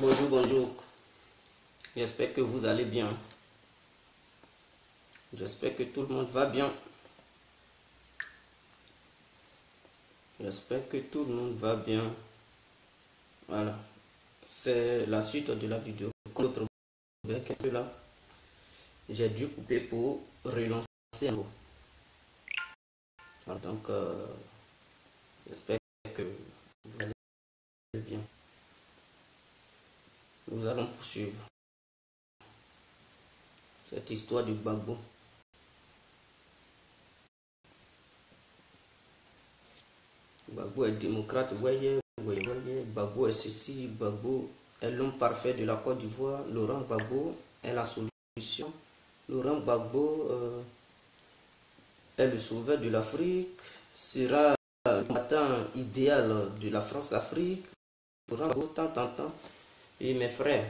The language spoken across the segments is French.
Bonjour, bonjour. J'espère que vous allez bien. J'espère que tout le monde va bien. J'espère que tout le monde va bien. Voilà. C'est la suite de la vidéo. Notre bec un peu là. J'ai dû couper pour relancer un mot. Voilà, donc, j'espère que vous allez bien. Nous allons poursuivre cette histoire du Gbagbo. Gbagbo est démocrate, voyez, Gbagbo est ceci, Gbagbo est l'homme parfait de la Côte d'Ivoire, Laurent Gbagbo est la solution, Laurent Gbagbo est le sauveur de l'Afrique, sera le matin idéal de la France-Afrique, Laurent Gbagbo, tant, et mes frères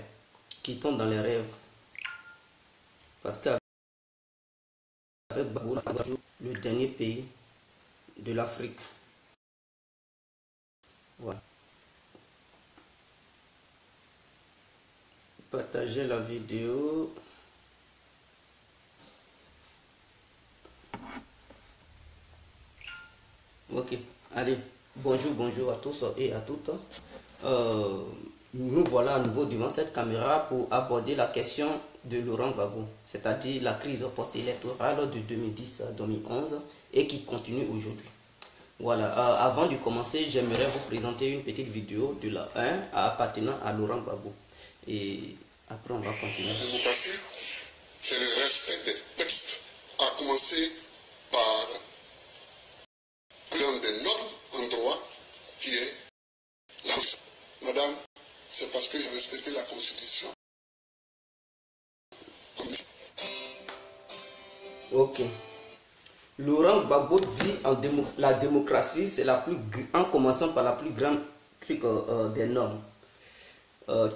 qui tombent dans les rêves, parce qu'avec Gbagbo, le dernier pays de l'Afrique. Voilà. Partagez la vidéo. Ok, allez. Bonjour à tous et à toutes. Nous voilà à nouveau devant cette caméra pour aborder la question de Laurent Gbagbo, c'est-à-dire la crise post-électorale de 2010 à 2011 et qui continue aujourd'hui. Voilà, avant de commencer, j'aimerais vous présenter une petite vidéo de la 1 appartenant à Laurent Gbagbo. Et après, on va continuer. La démocratie, c'est le respect des textes, à commencer par l'un des normes en droit qui est la Constitution. Madame, c'est parce que j'ai respecté la Constitution. Ok. Laurent Gbagbo dit la démocratie, c'est la plus, en commençant par la plus grande des normes,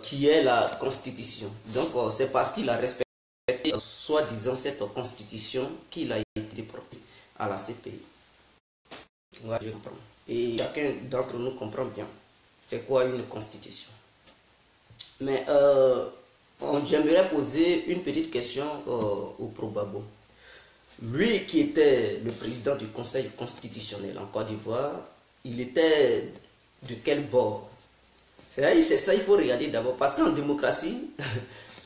qui est la Constitution. Donc, c'est parce qu'il a respecté, soi-disant, cette Constitution qu'il a été déporté à la CPI. Ouais, je comprends. Et chacun d'entre nous comprend bien c'est quoi une Constitution. Mais j'aimerais poser une petite question au Pro-Gbagbo. Lui qui était le président du Conseil constitutionnel en Côte d'Ivoire, il était de quel bord? C'est ça, il faut regarder d'abord. Parce qu'en démocratie,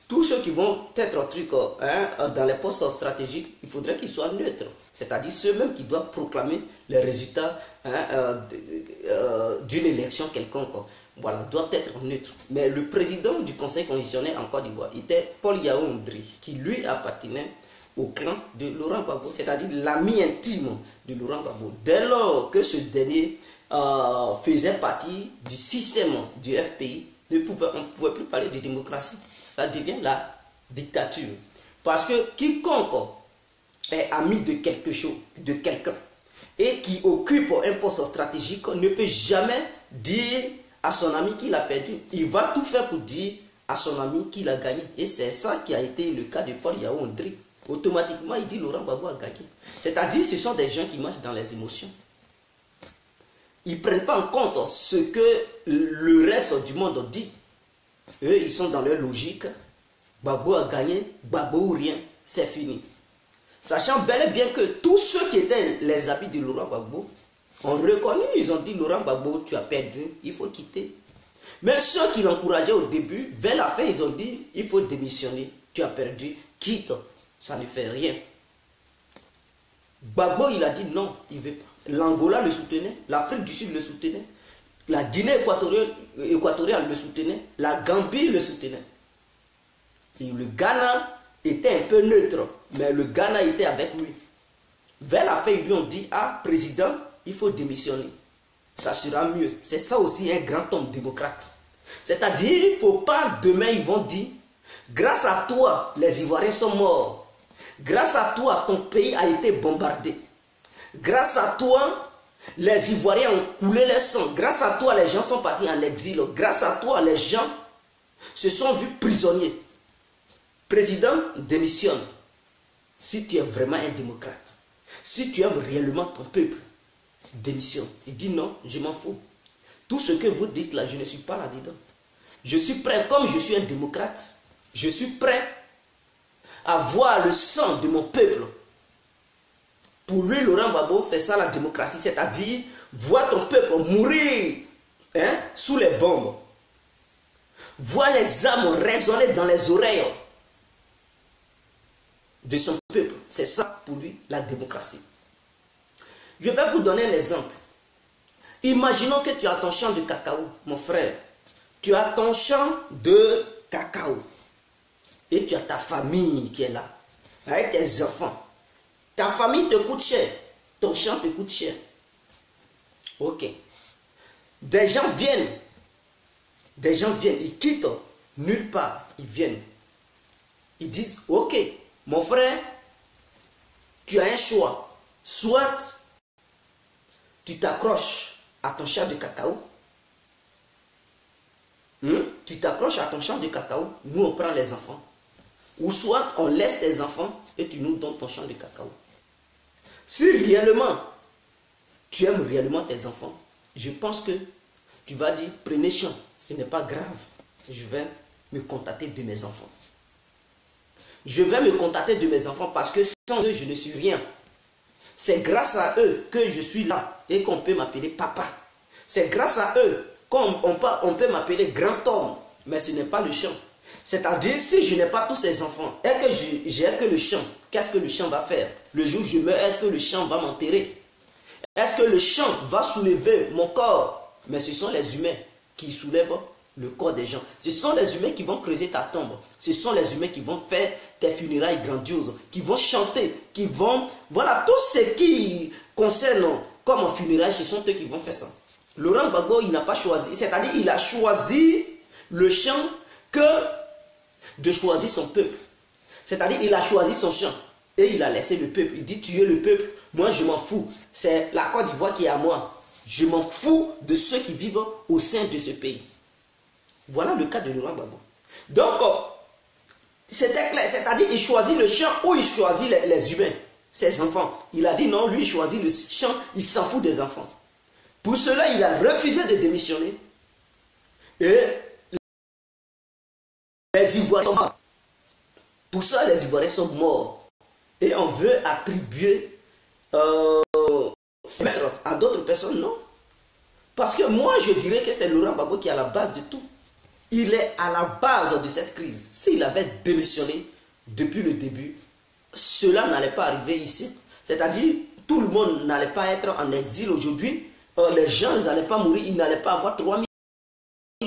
tous ceux qui vont être dans les postes stratégiques, il faudrait qu'ils soient neutres. C'est-à-dire ceux-mêmes qui doivent proclamer les résultats d'une élection quelconque. Voilà, doivent être neutres. Mais le président du Conseil constitutionnel en Côte d'Ivoire était Paul Yaoundé, qui lui appartenait au clan de Laurent Gbagbo, c'est-à-dire l'ami intime de Laurent Gbagbo. Dès lors que ce dernier faisait partie du système du FPI, on ne pouvait plus parler de démocratie. Ça devient la dictature. Parce que quiconque est ami de quelque chose, de quelqu'un, et qui occupe un poste stratégique ne peut jamais dire à son ami qu'il a perdu. Il va tout faire pour dire à son ami qu'il a gagné. Et c'est ça qui a été le cas de Paul Yaoundé. Automatiquement, il dit Laurent Gbagbo a gagné. C'est-à-dire, ce sont des gens qui marchent dans les émotions. Ils ne prennent pas en compte ce que le reste du monde dit. Eux, ils sont dans leur logique. Gbagbo a gagné, Gbagbo ou rien, c'est fini. Sachant bel et bien que tous ceux qui étaient les habits de Laurent Gbagbo ont reconnu, ils ont dit Laurent Gbagbo, tu as perdu, il faut quitter. Mais ceux qui l'encourageaient au début, vers la fin, ils ont dit il faut démissionner, tu as perdu, quitte. Ça ne fait rien. Gbagbo, il a dit non, il ne veut pas. L'Angola le soutenait, l'Afrique du Sud le soutenait, la Guinée équatoriale le soutenait, la Gambie le soutenait. Et le Ghana était un peu neutre, mais le Ghana était avec lui. Vers la fin, ils lui ont dit, ah, président, il faut démissionner. Ça sera mieux. C'est ça aussi un grand homme démocrate. C'est-à-dire, il ne faut pas, demain, ils vont dire, grâce à toi, les Ivoiriens sont morts. Grâce à toi, ton pays a été bombardé. Grâce à toi, les Ivoiriens ont coulé leur sang. Grâce à toi, les gens sont partis en exil. Grâce à toi, les gens se sont vus prisonniers. Président, démissionne. Si tu es vraiment un démocrate, si tu aimes réellement ton peuple, démissionne. Il dit non, je m'en fous. Tout ce que vous dites là, je ne suis pas là-dedans. Je suis prêt, comme je suis un démocrate, je suis prêt à voir le sang de mon peuple. Pour lui, Laurent Gbagbo, c'est ça la démocratie, c'est-à-dire voir ton peuple mourir sous les bombes. Voir les âmes résonner dans les oreilles de son peuple. C'est ça pour lui la démocratie. Je vais vous donner un exemple. Imaginons que tu as ton champ de cacao, mon frère. Tu as ton champ de cacao. Et tu as ta famille qui est là, avec tes enfants. Ta famille te coûte cher. Ton champ te coûte cher. Ok. Des gens viennent, ils quittent nulle part, ils viennent. Ils disent, ok, mon frère, tu as un choix. Soit tu t'accroches à ton champ de cacao. Tu t'accroches à ton champ de cacao, nous on prend les enfants. Ou soit on laisse tes enfants et tu nous donnes ton champ de cacao. Si réellement, tu aimes réellement tes enfants, je pense que tu vas dire, prenez champ, ce n'est pas grave. Je vais me contenter de mes enfants. Je vais me contenter de mes enfants parce que sans eux, je ne suis rien. C'est grâce à eux que je suis là et qu'on peut m'appeler papa. C'est grâce à eux qu'on peut m'appeler grand homme, mais ce n'est pas le champ. C'est-à-dire, si je n'ai pas tous ces enfants et que j'ai que le champ, qu'est-ce que le champ va faire? Le jour où je meurs, est-ce que le champ va m'enterrer? Est-ce que le champ va soulever mon corps? Mais ce sont les humains qui soulèvent le corps des gens. Ce sont les humains qui vont creuser ta tombe. Ce sont les humains qui vont faire tes funérailles grandioses, qui vont chanter, qui vont... Voilà, tout ce qui concerne comme funérailles, ce sont eux qui vont faire ça. Laurent Gbagbo, il n'a pas choisi, c'est-à-dire il a choisi le champ que de choisir son peuple. C'est-à-dire il a choisi son champ et il a laissé le peuple. Il dit tuer le peuple, moi je m'en fous. C'est la Côte d'Ivoire qui est à moi. Je m'en fous de ceux qui vivent au sein de ce pays. Voilà le cas de Laurent Gbagbo. Donc, c'était clair, c'est-à-dire il choisit le champ ou il choisit les humains, ses enfants. Il a dit non, lui il choisit le champ, il s'en fout des enfants. Pour cela, il a refusé de démissionner. Et les Ivoiriens sont morts. Pour ça, les Ivoiriens sont morts. Et on veut attribuer ces maîtres à d'autres personnes, non? Parce que moi, je dirais que c'est Laurent Gbagbo qui est à la base de tout. Il est à la base de cette crise. S'il avait démissionné depuis le début, cela n'allait pas arriver ici. C'est-à-dire, tout le monde n'allait pas être en exil aujourd'hui. Les gens n'allaient pas mourir, ils n'allaient pas avoir 3000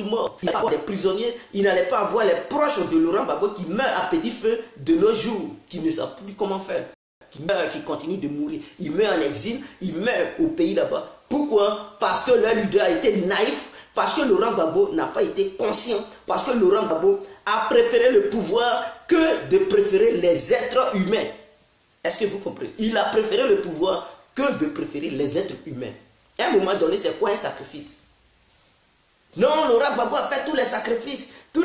morts, il n'allait pas avoir des prisonniers, il n'allait pas avoir les proches de Laurent Gbagbo qui meurent à petit feu de nos jours, qui ne savent plus comment faire, qui meurent, qui continuent de mourir. Ils meurent en exil, ils meurent au pays là-bas. Pourquoi? Parce que leur leader a été naïf, parce que Laurent Gbagbo n'a pas été conscient, parce que Laurent Gbagbo a préféré le pouvoir que de préférer les êtres humains. Est-ce que vous comprenez? Il a préféré le pouvoir que de préférer les êtres humains. À un moment donné, c'est quoi un sacrifice? Non, Laurent Gbagbo a fait tous les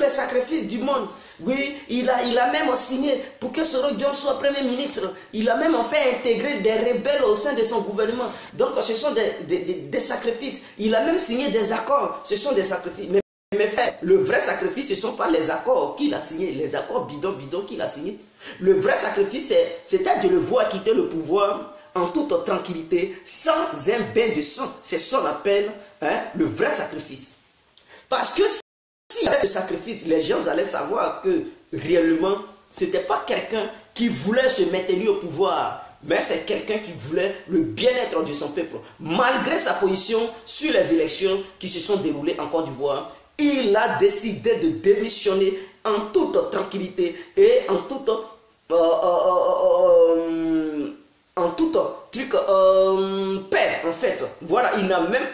sacrifices du monde. Oui, il a même signé pour que Soro Diom soit Premier ministre. Il a même fait intégrer des rebelles au sein de son gouvernement. Donc, ce sont des sacrifices. Il a même signé des accords. Ce sont des sacrifices. Mais frère, le vrai sacrifice, ce ne sont pas les accords qu'il a signés, les accords bidon qu'il a signés. Le vrai sacrifice, c'était de le voir quitter le pouvoir en toute tranquillité, sans un bain de sang. C'est ça qu'on appelle le vrai sacrifice. Parce que s'il y avait ce sacrifice, les gens allaient savoir que réellement, ce n'était pas quelqu'un qui voulait se maintenir au pouvoir, mais c'est quelqu'un qui voulait le bien-être de son peuple. Malgré sa position sur les élections qui se sont déroulées en Côte d'Ivoire, il a décidé de démissionner en toute tranquillité et en toute paix, en fait. Voilà, il n'a même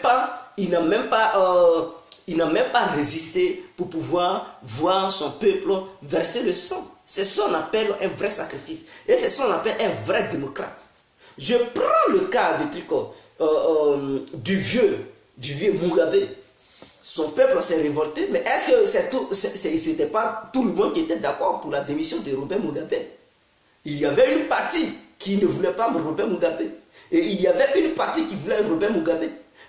pas résisté pour pouvoir voir son peuple verser le sang. C'est ça qu'on appelle un vrai sacrifice. Et c'est ça qu'on appelle un vrai démocrate. Je prends le cas du vieux Mugabe. Son peuple s'est révolté, mais est-ce que c'était pas tout le monde qui était d'accord pour la démission de Robert Mugabe? Il y avait une partie qui ne voulait pas Robert Mugabe. Et il y avait une partie qui voulait Robert Mugabe.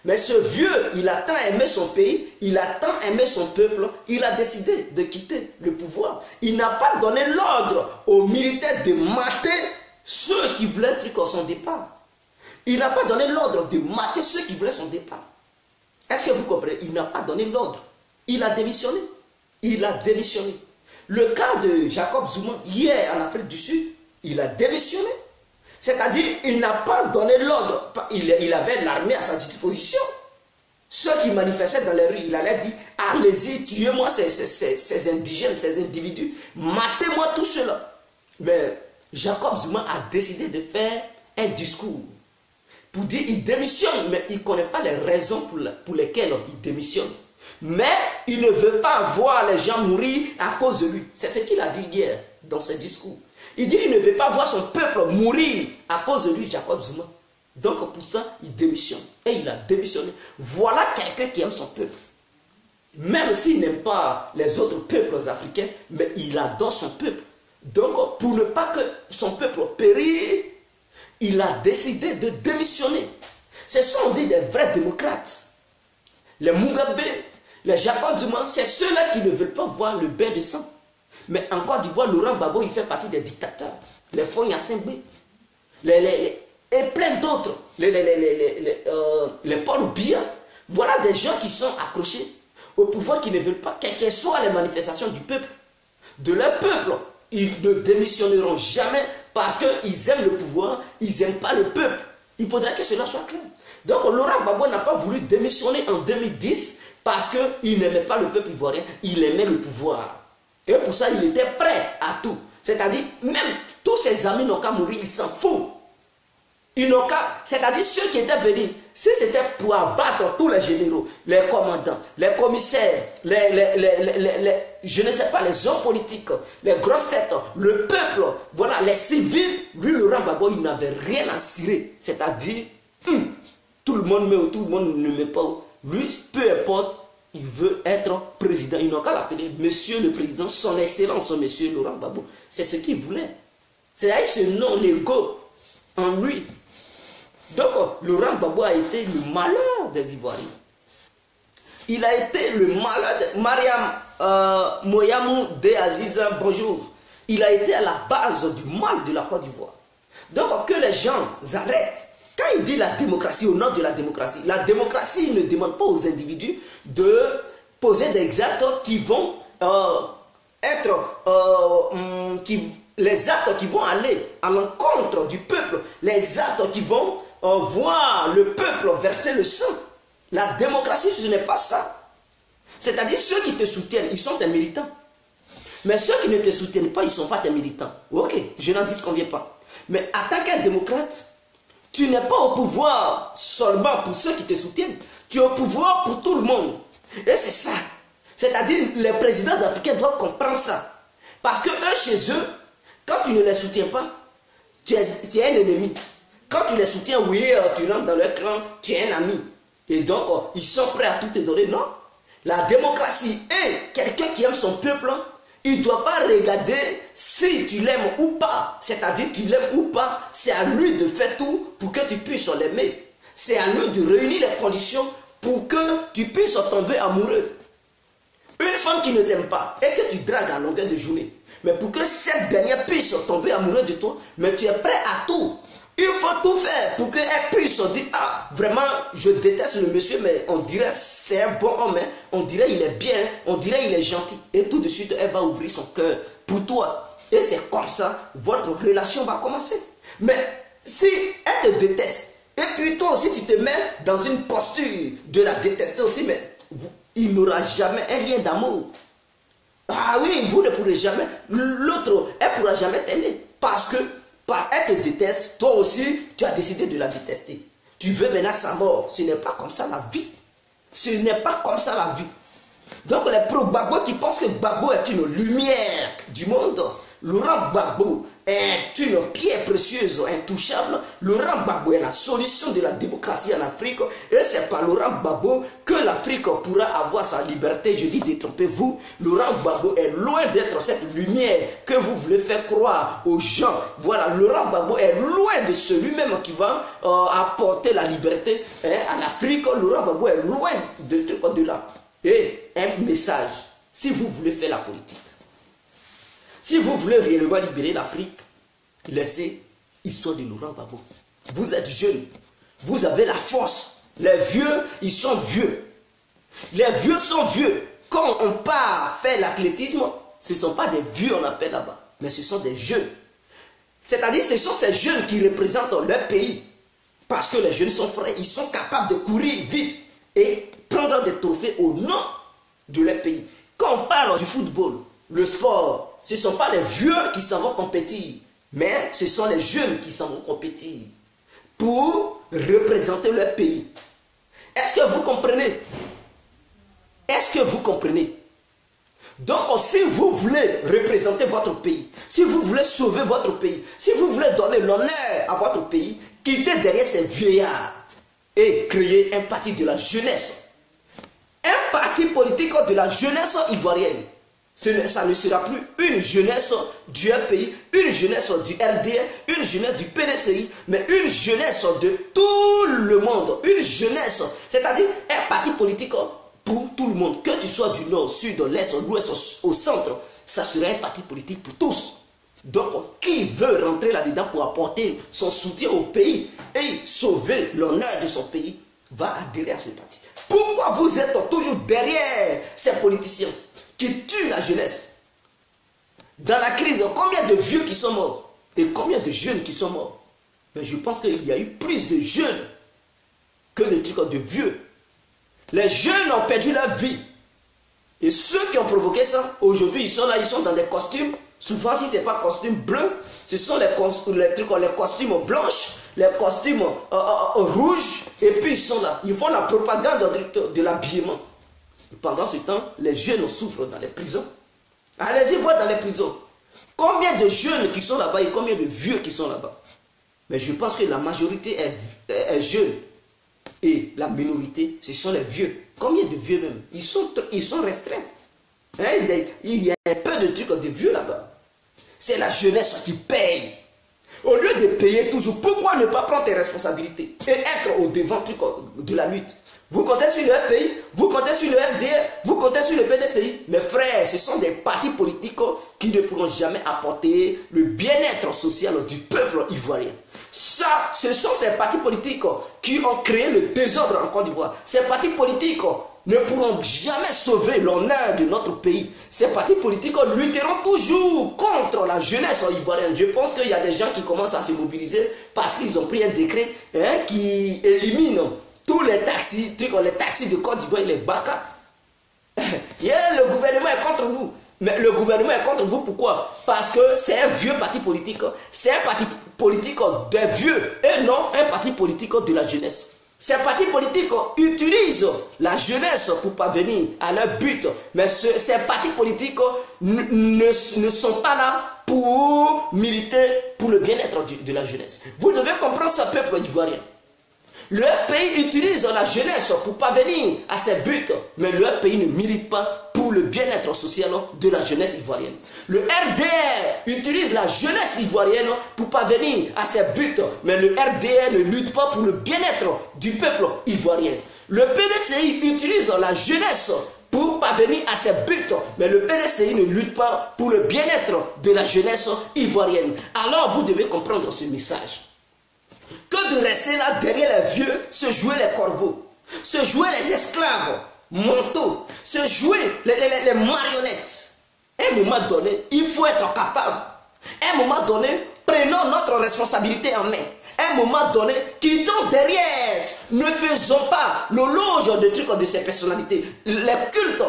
Mais ce vieux, il a tant aimé son pays, il a tant aimé son peuple, il a décidé de quitter le pouvoir. Il n'a pas donné l'ordre aux militaires de mater ceux qui voulaient son départ. Il n'a pas donné l'ordre de mater ceux qui voulaient son départ. Est-ce que vous comprenez? Il n'a pas donné l'ordre. Il a démissionné. Il a démissionné. Le cas de Jacob Zuma, hier en Afrique du Sud, il a démissionné. C'est-à-dire, il n'a pas donné l'ordre. Il avait l'armée à sa disposition. Ceux qui manifestaient dans les rues, il allait dire, allez-y, tuez-moi ces indigènes, ces individus. Matez-moi tout cela. Mais Jacob Zuma a décidé de faire un discours pour dire qu'il démissionne, mais il ne connaît pas les raisons pour lesquelles il démissionne. Mais il ne veut pas voir les gens mourir à cause de lui. C'est ce qu'il a dit hier dans ses discours. Il dit qu'il ne veut pas voir son peuple mourir à cause de lui, Jacob Zuma. Donc pour ça, il démissionne. Et il a démissionné. Voilà quelqu'un qui aime son peuple. Même s'il n'aime pas les autres peuples africains, mais il adore son peuple. Donc pour ne pas que son peuple périsse, il a décidé de démissionner. Ce sont des vrais démocrates. Les Mugabe, les Jacob Zuma, c'est ceux-là qui ne veulent pas voir le bain de sang. Mais en Côte d'Ivoire, Laurent Gbagbo, il fait partie des dictateurs. Les Fonya Sengbe, et plein d'autres. Les Paul Biya. Voilà des gens qui sont accrochés au pouvoir, qui ne veulent pas, quelles que soient les manifestations du peuple, de leur peuple. Ils ne démissionneront jamais parce qu'ils aiment le pouvoir, ils n'aiment pas le peuple. Il faudrait que cela soit clair. Donc Laurent Gbagbo n'a pas voulu démissionner en 2010 parce qu'il n'aimait pas le peuple ivoirien, il aimait le pouvoir. Et pour ça, il était prêt à tout. C'est-à-dire, même tous ses amis n'ont qu'à mourir, il s'en fout. Ils n'ont qu'à... C'est-à-dire, ceux qui étaient venus, si c'était pour abattre tous les généraux, les commandants, les commissaires, je ne sais pas, les hommes politiques, les grosses têtes, le peuple, voilà, les civils, lui, Laurent Gbagbo, il n'avait rien à cirer. C'est-à-dire, tout le monde met ou tout le monde ne met pas. Lui, peu importe, il veut être président. Ils n'ont qu'à l'appeler Monsieur le Président, son Excellence, Monsieur Laurent Gbagbo. C'est ce qu'il voulait. C'est-à-dire ce nom, l'ego en lui. Donc, Laurent Gbagbo a été le malheur des Ivoiriens. Il a été le malheur de Mariam Moyamou de Aziza, bonjour. Il a été à la base du mal de la Côte d'Ivoire. Donc, que les gens arrêtent. Quand il dit la démocratie, au nom de la démocratie ne demande pas aux individus de poser des actes qui vont les actes qui vont aller à l'encontre du peuple, les actes qui vont voir le peuple verser le sang. La démocratie, ce n'est pas ça. C'est-à-dire ceux qui te soutiennent, ils sont des militants. Mais ceux qui ne te soutiennent pas, ils ne sont pas des militants. Ok, je n'en disconviens pas. Mais en tant qu'un démocrate, tu n'es pas au pouvoir seulement pour ceux qui te soutiennent. Tu es au pouvoir pour tout le monde. Et c'est ça. C'est-à-dire, les présidents africains doivent comprendre ça. Parce que eux, chez eux, quand tu ne les soutiens pas, tu es un ennemi. Quand tu les soutiens, oui, tu rentres dans leur clan, tu es un ami. Et donc, ils sont prêts à tout te donner. Non. La démocratie est quelqu'un qui aime son peuple. Il ne doit pas regarder si tu l'aimes ou pas. C'est-à-dire, tu l'aimes ou pas, c'est à lui de faire tout pour que tu puisses l'aimer. C'est à lui de réunir les conditions pour que tu puisses tomber amoureux. Une femme qui ne t'aime pas et que tu dragues à longueur de journée, mais pour que cette dernière puisse tomber amoureuse de toi, mais tu es prêt à tout. Il faut tout faire pour qu'elle puisse dire, ah, vraiment, je déteste le monsieur, mais on dirait c'est un bon homme, hein. On dirait il est bien, on dirait il est gentil. Et tout de suite, elle va ouvrir son cœur pour toi. Et c'est comme ça, votre relation va commencer. Mais si elle te déteste, et puis toi aussi tu te mets dans une posture de la détester aussi, mais il n'aura jamais un lien d'amour. Ah oui, vous ne pourrez jamais, l'autre, elle ne pourra jamais t'aimer. Parce que, elle te déteste, toi aussi, tu as décidé de la détester. Tu veux maintenant sa mort. Ce n'est pas comme ça la vie. Ce n'est pas comme ça la vie. Donc les pro-Gbagbo qui pensent que Gbagbo est une lumière du monde, Laurent Gbagbo est une pierre précieuse, intouchable. Laurent Gbagbo est la solution de la démocratie en Afrique. Et c'est par Laurent Gbagbo que l'Afrique pourra avoir sa liberté. Je dis, détrompez-vous. Laurent Gbagbo est loin d'être cette lumière que vous voulez faire croire aux gens. Voilà, Laurent Gbagbo est loin de celui-même qui va apporter la liberté en Afrique. Laurent Gbagbo est loin de là. Et un message, si vous voulez faire la politique, si vous voulez réellement libérer l'Afrique, laissez l'histoire de Laurent Gbagbo. Vous êtes jeunes, vous avez la force. Les vieux, ils sont vieux. Les vieux sont vieux. Quand on part faire l'athlétisme, ce ne sont pas des vieux on appelle là-bas, mais ce sont des jeunes. C'est-à-dire ce sont ces jeunes qui représentent leur pays. Parce que les jeunes sont frais, ils sont capables de courir vite et prendre des trophées au nom de leur pays. Quand on parle du football, le sport, ce ne sont pas les vieux qui s'en vont compétir, mais ce sont les jeunes qui s'en vont compétir pour représenter leur pays. Est-ce que vous comprenez? Est-ce que vous comprenez? Donc, si vous voulez représenter votre pays, si vous voulez sauver votre pays, si vous voulez donner l'honneur à votre pays, quittez derrière ces vieillards et créez un parti de la jeunesse. Un parti politique de la jeunesse ivoirienne. Ça ne sera plus une jeunesse du pays, une jeunesse du RDR, une jeunesse du PDCI, mais une jeunesse de tout le monde. Une jeunesse, c'est-à-dire un parti politique pour tout le monde. Que tu sois du nord, sud, de l'est, de l'ouest, au centre, ça sera un parti politique pour tous. Donc, qui veut rentrer là-dedans pour apporter son soutien au pays et sauver l'honneur de son pays, va adhérer à ce parti. Pourquoi vous êtes toujours derrière ces politiciens qui tuent la jeunesse? Dans la crise, combien de vieux qui sont morts et combien de jeunes qui sont morts? Mais je pense qu'il y a eu plus de jeunes que de vieux. Les jeunes ont perdu leur vie. Et ceux qui ont provoqué ça, aujourd'hui, ils sont là, ils sont dans des costumes. Souvent, si ce n'est pas costume bleu, ce sont les costumes blanches, les costumes rouges, et puis ils sont là. Ils font la propagande de l'habillement. Pendant ce temps, les jeunes souffrent dans les prisons. Allez-y voir dans les prisons. Combien de jeunes qui sont là-bas et combien de vieux qui sont là-bas? Mais je pense que la majorité est jeune. Et la minorité, ce sont les vieux. Combien de vieux même? Ils sont restreints. Hein? Il y a un peu de trucs de vieux là-bas. C'est la jeunesse qui paye. Au lieu de payer toujours, pourquoi ne pas prendre tes responsabilités et être au devant de la lutte? Vous comptez sur le pays, vous comptez sur le RDR, vous comptez sur le PDCI. Mes frères, ce sont des partis politiques qui ne pourront jamais apporter le bien-être social du peuple ivoirien. Ça, ce sont ces partis politiques qui ont créé le désordre en Côte d'Ivoire. Ces partis politiques ne pourront jamais sauver l'honneur de notre pays. Ces partis politiques lutteront toujours contre la jeunesse ivoirienne. Je pense qu'il y a des gens qui commencent à se mobiliser parce qu'ils ont pris un décret qui élimine tous les taxis de Côte d'Ivoire et les BACA. Le gouvernement est contre vous. Mais le gouvernement est contre vous, pourquoi? Parce que c'est un vieux parti politique. C'est un parti politique des vieux et non un parti politique de la jeunesse. Ces partis politiques utilisent la jeunesse pour parvenir à leur but. Mais ces partis politiques ne sont pas là pour militer pour le bien-être de la jeunesse. Vous devez comprendre ce peuple ivoirien. Leur pays utilise la jeunesse pour parvenir à ses buts, mais leur pays ne milite pas pour le bien-être social de la jeunesse ivoirienne. Le RDR utilise la jeunesse ivoirienne pour parvenir à ses buts, mais le RDR ne lutte pas pour le bien-être du peuple ivoirien. Le PDCI utilise la jeunesse pour parvenir à ses buts, mais le PDCI ne lutte pas pour le bien-être de la jeunesse ivoirienne. Alors vous devez comprendre ce message. Que de rester là derrière les vieux, se jouer les corbeaux, se jouer les esclaves mentaux, se jouer les marionnettes. À un moment donné, il faut être capable. À un moment donné, prenons notre responsabilité en main. À un moment donné, quittons derrière. Ne faisons pas l'honneur de ces personnalités. Le culte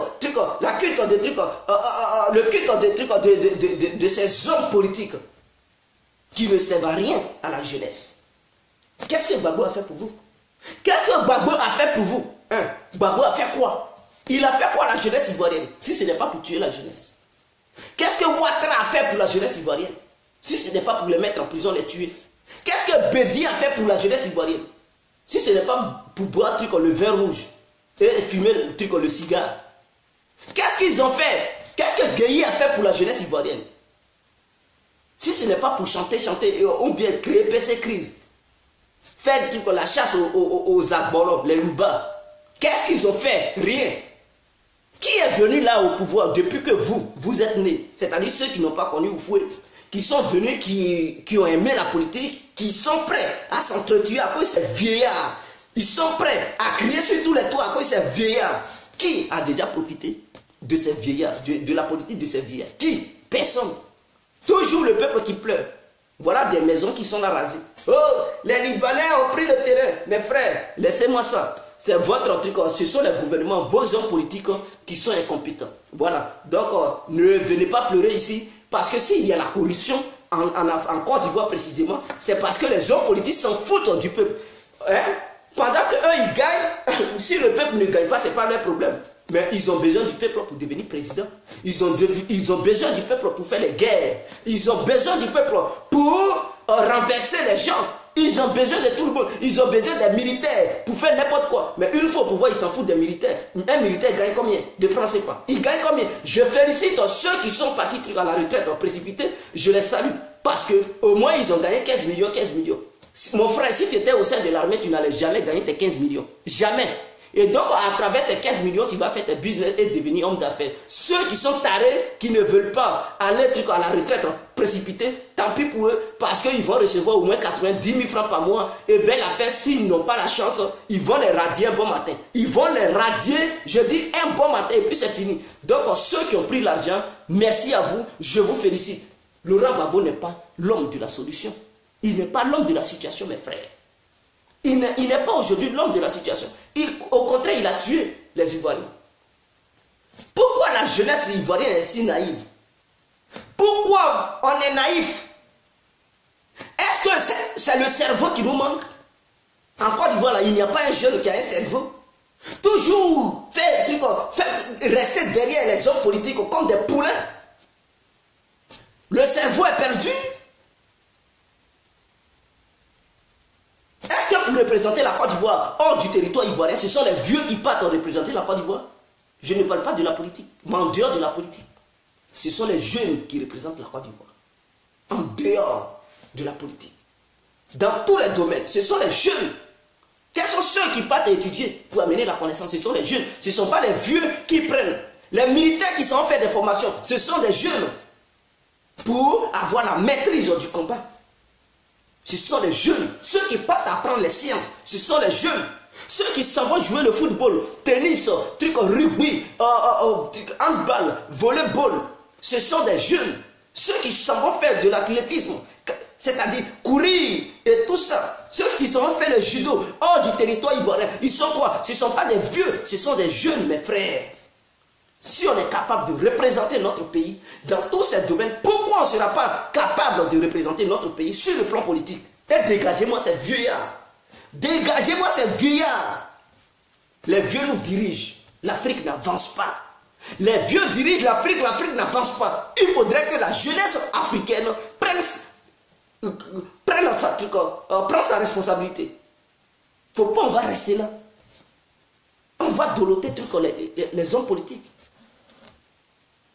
de ces hommes politiques qui ne servent à rien à la jeunesse. Qu'est-ce que Gbagbo a fait pour vous? Qu'est-ce que Gbagbo a fait pour vous? Gbagbo a fait quoi? Il a fait quoi à la jeunesse ivoirienne? Si ce n'est pas pour tuer la jeunesse. Qu'est-ce que Ouattara a fait pour la jeunesse ivoirienne? Si ce n'est pas pour les mettre en prison, les tuer. Qu'est-ce que Bédi a fait pour la jeunesse ivoirienne? Si ce n'est pas pour boire le vin rouge et fumer le cigare. Qu'est-ce qu'ils ont fait? Qu'est-ce que Gueye a fait pour la jeunesse ivoirienne? Si ce n'est pas pour chanter, ou bien créer PC crise, faire la chasse aux agboros, les loubas. Qu'est-ce qu'ils ont fait? Rien. Qui est venu là au pouvoir depuis que vous êtes nés? C'est-à-dire ceux qui n'ont pas connu Oufoué, qui sont venus, qui ont aimé la politique, qui sont prêts à s'entretuer à cause de ces vieillards. Ils sont prêts à crier sur tous les toits à cause de ces vieillards. Qui a déjà profité de ces vieillards, de la politique de ces vieillards? Qui? Personne. Toujours le peuple qui pleure. Voilà des maisons qui sont là rasées. Oh, les Libanais ont pris le terrain. Mes frères, laissez-moi ça. C'est votre truc. Ce sont les gouvernements, vos hommes politiques qui sont incompétents. Voilà. Donc, ne venez pas pleurer ici. Parce que s'il y a la corruption, en Côte d'Ivoire précisément, c'est parce que les hommes politiques s'en foutent du peuple. Hein? Pendant qu'eux, ils gagnent, si le peuple ne gagne pas, ce n'est pas leur problème. Mais ils ont besoin du peuple pour devenir président. Ils ont besoin du peuple pour faire les guerres. Ils ont besoin du peuple pour renverser les gens. Ils ont besoin de tout le monde. Ils ont besoin des militaires pour faire n'importe quoi. Mais une fois au pouvoir, ils s'en foutent des militaires. Un militaire gagne combien de francs CFA? Il gagne combien? Je félicite ceux qui sont partis à la retraite en précipité. Je les salue. Parce qu'au moins, ils ont gagné 15 millions, 15 millions. Mon frère, si tu étais au sein de l'armée, tu n'allais jamais gagner tes 15 millions. Jamais. Et donc, à travers tes 15 millions, tu vas faire tes business et devenir homme d'affaires. Ceux qui sont tarés, qui ne veulent pas aller à la retraite précipitée, tant pis pour eux, parce qu'ils vont recevoir au moins 90 000 francs par mois. Et vers la fin, s'ils n'ont pas la chance, ils vont les radier un bon matin. Ils vont les radier, je dis un bon matin, et puis c'est fini. Donc, ceux qui ont pris l'argent, merci à vous, je vous félicite. Laurent Gbagbo n'est pas l'homme de la solution. Il n'est pas l'homme de la situation, mes frères. Il n'est pas aujourd'hui l'homme de la situation. Au contraire, il a tué les Ivoiriens. Pourquoi la jeunesse ivoirienne est si naïve? Pourquoi on est naïf? Est-ce que c'est le cerveau qui nous manque? En Côte d'Ivoire, il n'y a pas un jeune qui a un cerveau. Toujours rester derrière les hommes politiques comme des poulains. Le cerveau est perdu. Est-ce que pour représenter la Côte d'Ivoire hors du territoire ivoirien, ce sont les vieux qui partent représenter la Côte d'Ivoire? Je ne parle pas de la politique, mais en dehors de la politique. Ce sont les jeunes qui représentent la Côte d'Ivoire. En dehors de la politique. Dans tous les domaines, ce sont les jeunes. Quels sont ceux qui partent étudier pour amener la connaissance? Ce sont les jeunes. Ce ne sont pas les vieux qui prennent. Les militaires qui sont fait des formations, ce sont des jeunes. Pour avoir la maîtrise du combat. Ce sont les jeunes. Ceux qui partent apprendre les sciences, ce sont les jeunes. Ceux qui s'en vont jouer le football, tennis, rugby, handball, volleyball, ce sont des jeunes. Ceux qui s'en vont faire de l'athlétisme, c'est-à-dire courir et tout ça. Ceux qui s'en vont faire le judo hors du territoire ivoirien, ils sont quoi? Ce ne sont pas des vieux, ce sont des jeunes, mes frères. Si on est capable de représenter notre pays dans tous ces domaines, pourquoi on ne sera pas capable de représenter notre pays sur le plan politique? Et dégagez-moi ces vieillards. Dégagez-moi ces vieillards. Les vieux nous dirigent. L'Afrique n'avance pas. Les vieux dirigent l'Afrique, l'Afrique n'avance pas. Il faudrait que la jeunesse africaine prenne sa responsabilité. Il ne faut pas, on va rester là. On va doloter les hommes politiques.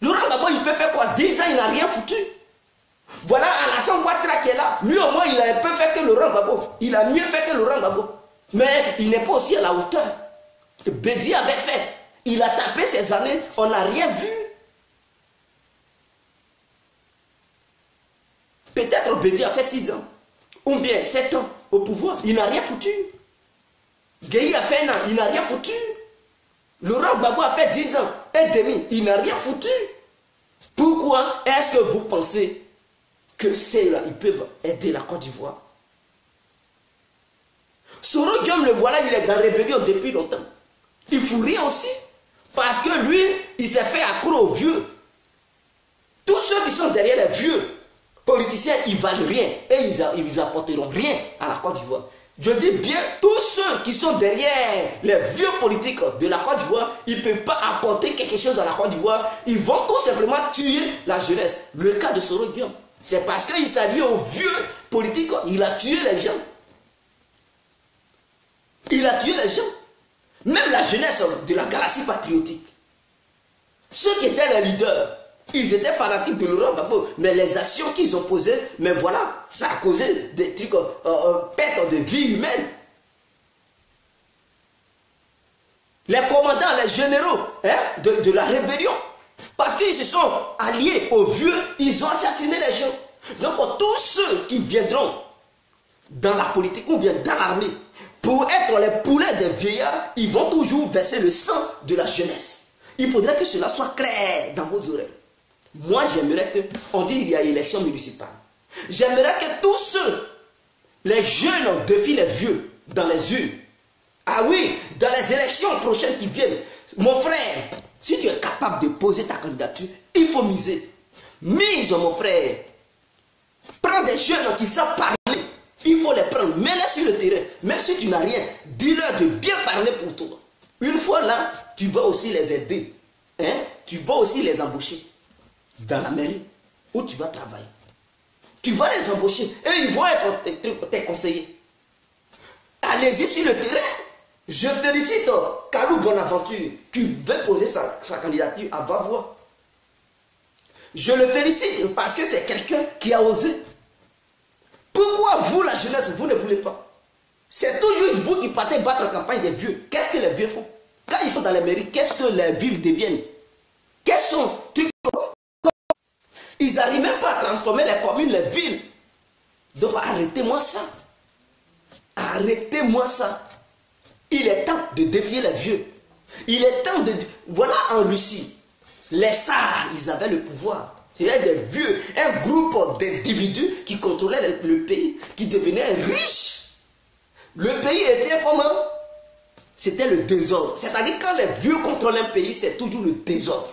Laurent Gbagbo, il peut faire quoi? 10 ans, il n'a rien foutu. Voilà Alassane Ouattara qui est là. Lui, au moins, il a un peu fait que Laurent Gbagbo. Il a mieux fait que Laurent Gbagbo. Mais il n'est pas aussi à la hauteur. Bédi avait fait. Il a tapé ces années. On n'a rien vu. Peut-être Bédi a fait 6 ans. Ou bien 7 ans au pouvoir. Il n'a rien foutu. Gueye a fait 1 an. Il n'a rien foutu. Laurent Gbagbo a fait 10 ans et demi, il n'a rien foutu. Pourquoi est-ce que vous pensez que ceux-là, ils peuvent aider la Côte d'Ivoire? Soro Guillaume, le voilà, il est dans la rébellion depuis longtemps. Il ne fout rien aussi. Parce que lui, il s'est fait accro aux vieux. Tous ceux qui sont derrière les vieux politiciens, ils ne valent rien. Et ils n'apporteront rien à la Côte d'Ivoire. Je dis bien, tous ceux qui sont derrière les vieux politiques de la Côte d'Ivoire, ils ne peuvent pas apporter quelque chose à la Côte d'Ivoire. Ils vont tout simplement tuer la jeunesse. Le cas de Soro Guillaume, c'est parce qu'il s'est lié aux vieux politiques, il a tué les gens. Il a tué les gens. Même la jeunesse de la galaxie patriotique. Ceux qui étaient les leaders, ils étaient fanatiques de Laurent Gbagbo, mais les actions qu'ils ont posées, mais voilà, ça a causé des trucs, perte de vie humaine. Les commandants, les généraux de la rébellion, parce qu'ils se sont alliés aux vieux, ils ont assassiné les gens. Donc tous ceux qui viendront dans la politique ou bien dans l'armée, pour être les poulets des vieillards, ils vont toujours verser le sang de la jeunesse. Il faudrait que cela soit clair dans vos oreilles. Moi, j'aimerais que, on dit qu'il y a élection municipale. J'aimerais que tous ceux, les jeunes défient les vieux dans les urnes. Ah oui, dans les élections prochaines qui viennent. Mon frère, si tu es capable de poser ta candidature, il faut miser. Mise, mon frère. Prends des jeunes qui savent parler. Il faut les prendre, mets-les sur le terrain. Même si tu n'as rien, dis-leur de bien parler pour toi. Une fois là, tu vas aussi les aider. Tu vas aussi les embaucher dans la mairie où tu vas travailler. Tu vas les embaucher et ils vont être tes conseillers. Allez-y sur le terrain. Je félicite Kalou Bonaventure qui veut poser sa candidature à Vavois. Je le félicite parce que c'est quelqu'un qui a osé. Pourquoi vous, la jeunesse, vous ne voulez pas? C'est toujours vous qui partez battre la campagne des vieux. Qu'est-ce que les vieux font? Quand ils sont dans les mairies, qu'est-ce que les villes deviennent? Quels sont trucs? Ils n'arrivent même pas à transformer les communes, les villes. Donc arrêtez-moi ça. Arrêtez-moi ça. Il est temps de défier les vieux. Il est temps de... Voilà en Russie. Les Tsars, ils avaient le pouvoir. C'était des vieux, un groupe d'individus qui contrôlaient le pays, qui devenaient riches. Le pays était comment? C'était le désordre. C'est-à-dire quand les vieux contrôlent un pays, c'est toujours le désordre.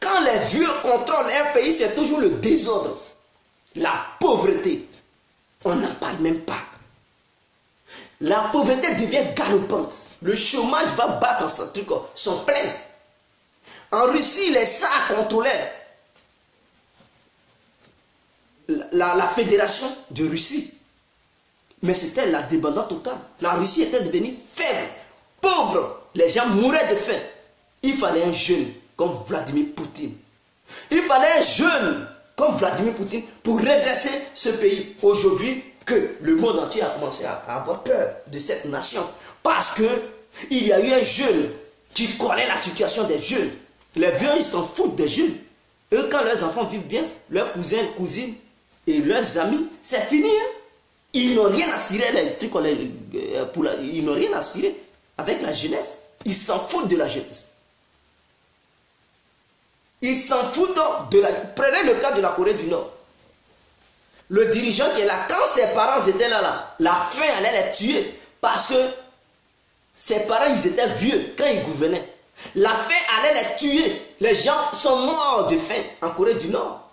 Quand les vieux contrôlent un pays, c'est toujours le désordre. La pauvreté, on n'en parle même pas. La pauvreté devient galopante. Le chômage va battre son plein. En Russie, les Tsars contrôlaient la fédération de Russie. Mais c'était la dépendance totale. La Russie était devenue faible, pauvre. Les gens mouraient de faim. Il fallait un jeune comme Vladimir Poutine. Il fallait un jeune comme Vladimir Poutine pour redresser ce pays. Aujourd'hui, que le monde entier a commencé à avoir peur de cette nation. Parce qu'il y a eu un jeune qui connaît la situation des jeunes. Les vieux, ils s'en foutent des jeunes. Eux, quand leurs enfants vivent bien, leurs cousins, cousines et leurs amis, c'est fini. Ils n'ont rien à cirer, ils n'ont rien à cirer avec la jeunesse. Ils s'en foutent de la jeunesse. Ils s'en foutent de la... Prenez le cas de la Corée du Nord. Le dirigeant qui est là, quand ses parents étaient là, la faim allait les tuer. Parce que ses parents, ils étaient vieux quand ils gouvernaient. La faim allait les tuer. Les gens sont morts de faim en Corée du Nord.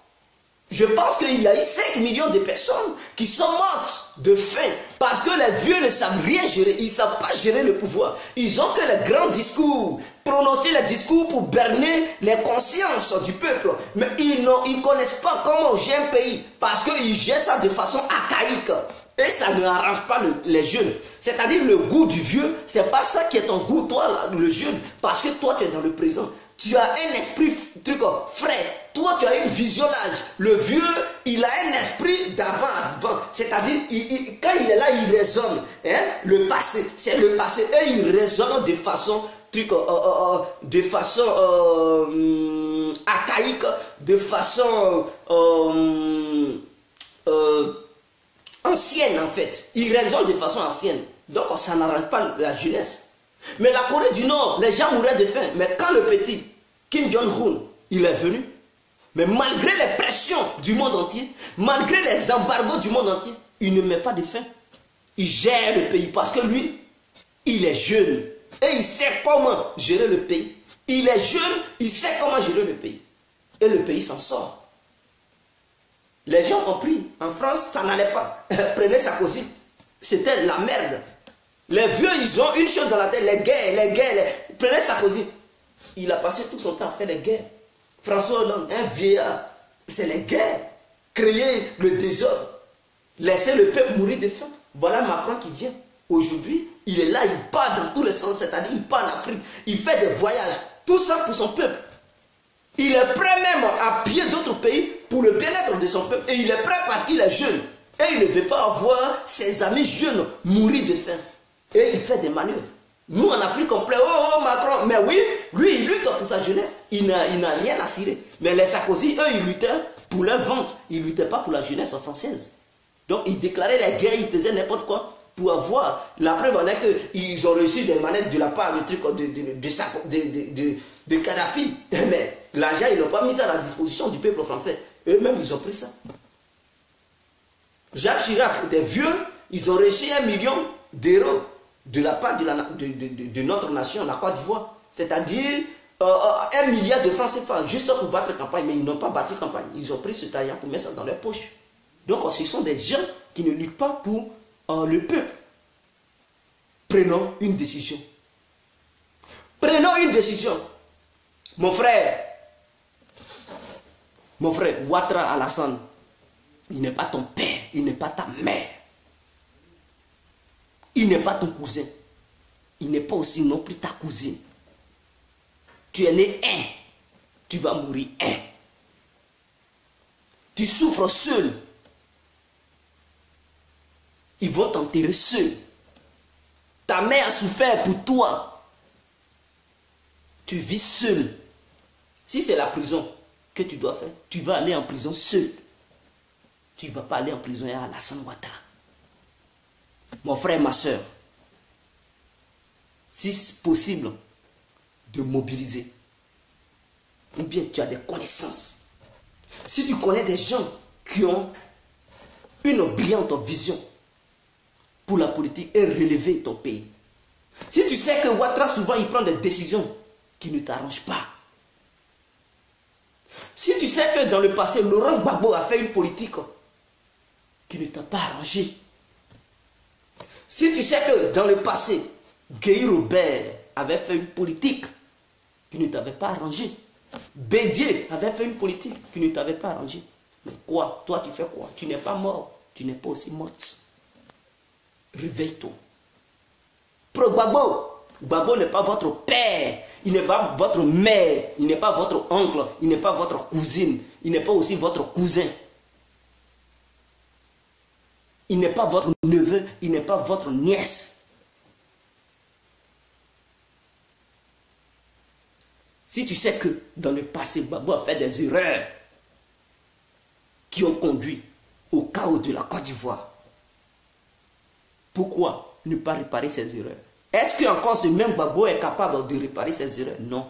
Je pense qu'il y a eu 5 millions de personnes qui sont mortes de faim parce que les vieux ne savent rien gérer, ils ne savent pas gérer le pouvoir. Ils ont que les grands discours, prononcer les discours pour berner les consciences du peuple. Mais ils ne connaissent pas comment gérer un pays parce qu'ils gèrent ça de façon archaïque. Et ça ne arrange pas les jeunes. C'est-à-dire le goût du vieux, c'est pas ça qui est ton goût, toi, le jeune. Parce que toi, tu es dans le présent. Tu as un esprit frais. Toi, tu as une vision large. Le vieux, il a un esprit d'avant. C'est-à-dire, quand il est là, il raisonne. Le passé, c'est le passé. Et il raisonne de façon archaïque, de façon ancienne en fait. Il raisonne de façon ancienne. Donc ça n'arrange pas la jeunesse. Mais la Corée du Nord, les gens mouraient de faim. Mais quand le petit Kim Jong-un, il est venu, mais malgré les pressions du monde entier, malgré les embargos du monde entier, il ne met pas de faim. Il gère le pays parce que lui, il est jeune. Et il sait comment gérer le pays. Il est jeune, il sait comment gérer le pays. Et le pays s'en sort. Les gens ont compris. En France, ça n'allait pas. Prenez Sarkozy. C'était la merde. Les vieux, ils ont une chose dans la tête, les guerres. Prenez Sarkozy. Il a passé tout son temps à faire les guerres. François Hollande, un vieillard, c'est les guerres. Créer le désordre. Laisser le peuple mourir de faim. Voilà Macron qui vient. Aujourd'hui, il est là, il part dans tous les sens, c'est-à-dire il part en Afrique, il fait des voyages, tout ça pour son peuple. Il est prêt même à piller d'autres pays pour le bien-être de son peuple. Et il est prêt parce qu'il est jeune. Et il ne veut pas voir ses amis jeunes mourir de faim. Et il fait des manœuvres. Nous en Afrique, on plaît, oh Macron, mais oui, lui il lutte pour sa jeunesse. Il n'a rien à cirer. Mais les Sarkozy, eux, ils luttaient pour leur ventre. Ils ne luttaient pas pour la jeunesse française. Donc ils déclaraient la guerre, ils faisaient n'importe quoi. Pour avoir, la preuve en est qu'ils ont reçu des manettes de la part de Kadhafi. Mais l'argent, ils n'ont pas mis ça à la disposition du peuple français. Eux-mêmes, ils ont pris ça. Jacques Chirac, des vieux, ils ont reçu 1 million d'euros de la part de notre nation, la Côte d'Ivoire. C'est-à-dire 1 milliard de francs CFA, juste pour battre campagne. Mais ils n'ont pas battu campagne. Ils ont pris ce argent pour mettre ça dans leur poche. Donc, ce sont des gens qui ne luttent pas pour le peuple. Prenons une décision. Prenons une décision. Mon frère, Ouattara Alassane, il n'est pas ton père, il n'est pas ta mère. Il n'est pas ton cousin. Il n'est pas aussi non plus ta cousine. Tu es né un. Tu vas mourir un. Tu souffres seul. Ils vont t'enterrer seul. Ta mère a souffert pour toi. Tu vis seul. Si c'est la prison que tu dois faire, tu vas aller en prison seul. Tu ne vas pas aller en prison à Alassane Ouattara. Mon frère, ma soeur, si c'est possible de mobiliser, ou bien tu as des connaissances, si tu connais des gens qui ont une brillante vision pour la politique et relever ton pays. Si tu sais que Ouattara, souvent, il prend des décisions qui ne t'arrangent pas. Si tu sais que dans le passé, Laurent Gbagbo a fait une politique qui ne t'a pas arrangé. Si tu sais que dans le passé, Guy Robert avait fait une politique qui ne t'avait pas arrangé. Bédier avait fait une politique qui ne t'avait pas arrangé. Mais quoi? Toi, tu fais quoi? Tu n'es pas mort. Tu n'es pas aussi morte. Réveille-toi. Gbagbo n'est pas votre père, il n'est pas votre mère, il n'est pas votre oncle, il n'est pas votre cousine, il n'est pas aussi votre cousin. Il n'est pas votre neveu, il n'est pas votre nièce. Si tu sais que dans le passé, Gbagbo a fait des erreurs qui ont conduit au chaos de la Côte d'Ivoire, pourquoi ne pas réparer ces erreurs? Est-ce que encore ce même Gbagbo est capable de réparer ces erreurs? Non.